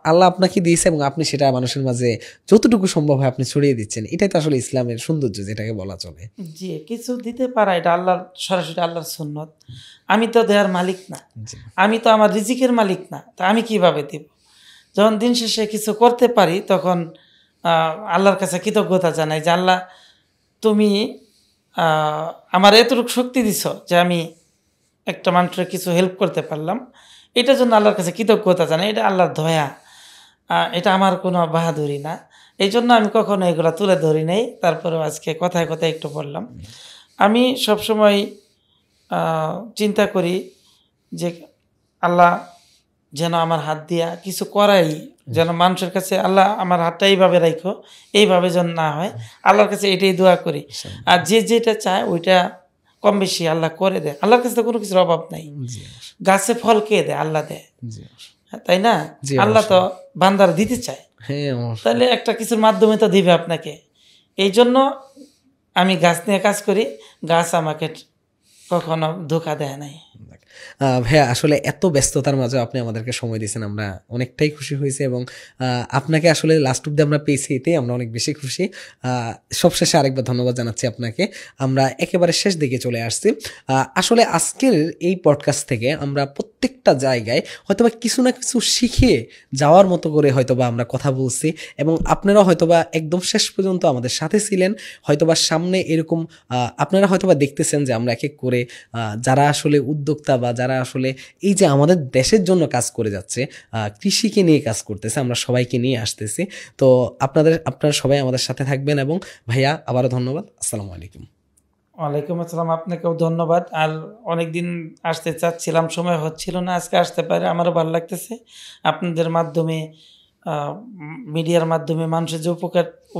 আল্লাহ আপনাকে দিয়েছে এবং আপনি সেটা মানুষের মাঝে যতটুকু সম্ভব হয় আপনি ছড়িয়ে দিচ্ছেন, এটাই তো আসলে ইসলামের সৌন্দর্য যেটাকে বলা চলে। জি, কিছু দিতে পারা এটা আল্লাহর, সরাসরি আল্লাহর সুন্নত। আমি তো দেওয়ার মালিক না, জি আমি তো আমার রিজিকের মালিক না, তা আমি কিভাবে দেব? যখন দিন শেষে কিছু করতে পারি, তখন আল্লাহর কাছে কৃতজ্ঞতা জানাই যে আল্লাহ, তুমি আমার এতটুকু শক্তি দিছ যে আমি একটা মানুষের কিছু হেল্প করতে পারলাম। এটার জন্য আল্লাহর কাছে কৃতজ্ঞতা জানাই, এটা আল্লাহর দয়া। এটা আমার কোনো বাহাদুরি না, এই জন্য আমি কখনো এগুলো তুলে ধরি নাই। তারপরেও আজকে কথায় কথায় একটু বললাম। আমি সবসময় চিন্তা করি যে আল্লাহ যেন আমার হাত দিয়া কিছু করাই, যেন মানুষের কাছে আল্লাহ আমার হাতটা এইভাবে রাখো, এইভাবে যেন না হয়, আল্লাহর কাছে এটাই দোয়া করি। আর যে যেটা চায় ওইটা কম বেশি আল্লাহ করে দেয়। আল্লাহর কাছে তো কোনো কিছুর অভাব নাই। গাছে ফল কে দেয়? আল্লাহ দেয়, তাই না? আল্লাহ তো বান্দার দিতে চায়, তাহলে একটা কিছুর মাধ্যমে তো দিবে আপনাকে। এই জন্য আমি গাছ নিয়ে কাজ করি, গাছ আমাকে কখনো ধোঁকা দেয় নাই। ভাইয়া আসলে এত ব্যস্ততার মাঝে আপনি আমাদেরকে সময় দিয়েছেন, আমরা অনেকটাই খুশি হয়েছি এবং আপনাকে আসলে লাস্ট অব্দি আমরা পেয়েছি, এতেই আমরা অনেক বেশি খুশি। সবশেষে আরেকবার ধন্যবাদ জানাচ্ছি আপনাকে। আমরা একেবারে শেষ দিকে চলে আসছি। আসলে আজকের এই পডকাস্ট থেকে আমরা প্রত্যেকটা জায়গায় হয়তোবা কিছু না কিছু শিখে যাওয়ার মতো করে হয়তোবা আমরা কথা বলছি এবং আপনারা হয়তোবা একদম শেষ পর্যন্ত আমাদের সাথে ছিলেন। হয়তোবা সামনে এরকম আপনারা হয়তোবা দেখতেছেন যে আমরা এক এক করে যারা আসলে উদ্যোক্তা বা যারা আসলে এই যে আমাদের দেশের জন্য কাজ করে যাচ্ছে, কৃষিকে নিয়ে কাজ করতেছে, আমরা সবাইকে নিয়ে আসতেছি। তো আপনারা সবাই আমাদের সাথে থাকবেন এবং ভাইয়া আবারও ধন্যবাদ। আসসালামু আলাইকুম। ওয়ালাইকুম আসসালাম, আপনাকেও ধন্যবাদ। আর অনেকদিন আসতে চাচ্ছিলাম, সময় হচ্ছিল না, আজকে আসতে পারে, আমারও ভালো লাগতেছে। আপনাদের মাধ্যমে, মিডিয়ার মাধ্যমে মানুষের যে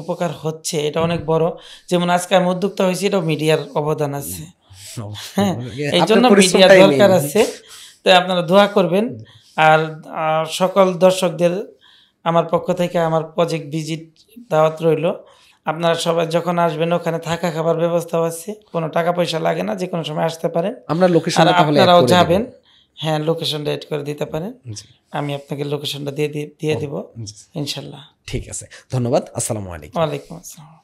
উপকার হচ্ছে এটা অনেক বড়। যেমন আজকে আমি উদ্যোক্তা হয়েছি, এটাও মিডিয়ার অবদান আছে। হ্যাঁ, এই জন্য মিডিয়ার দরকার আছে। তো আপনারা দোয়া করবেন। আর সকল দর্শকদের আমার পক্ষ থেকে আমার প্রজেক্ট ভিজিট দাওয়াত রইল। আপনারা সবাই যখন আসবেন ওখানে থাকা খাবার ব্যবস্থাও আছে, কোনো টাকা পয়সা লাগে না, যে কোনো সময় আসতে পারেন। আমরা লোকেশন আপনারাও যাবেন, হ্যাঁ লোকেশনটা এড করে দিতে পারেন, আমি আপনাকে লোকেশনটা দিয়ে দিব ইনশাল্লাহ। ঠিক আছে, ধন্যবাদ। আসসালামু আলাইকুম। ওয়ালাইকুম আসসালাম।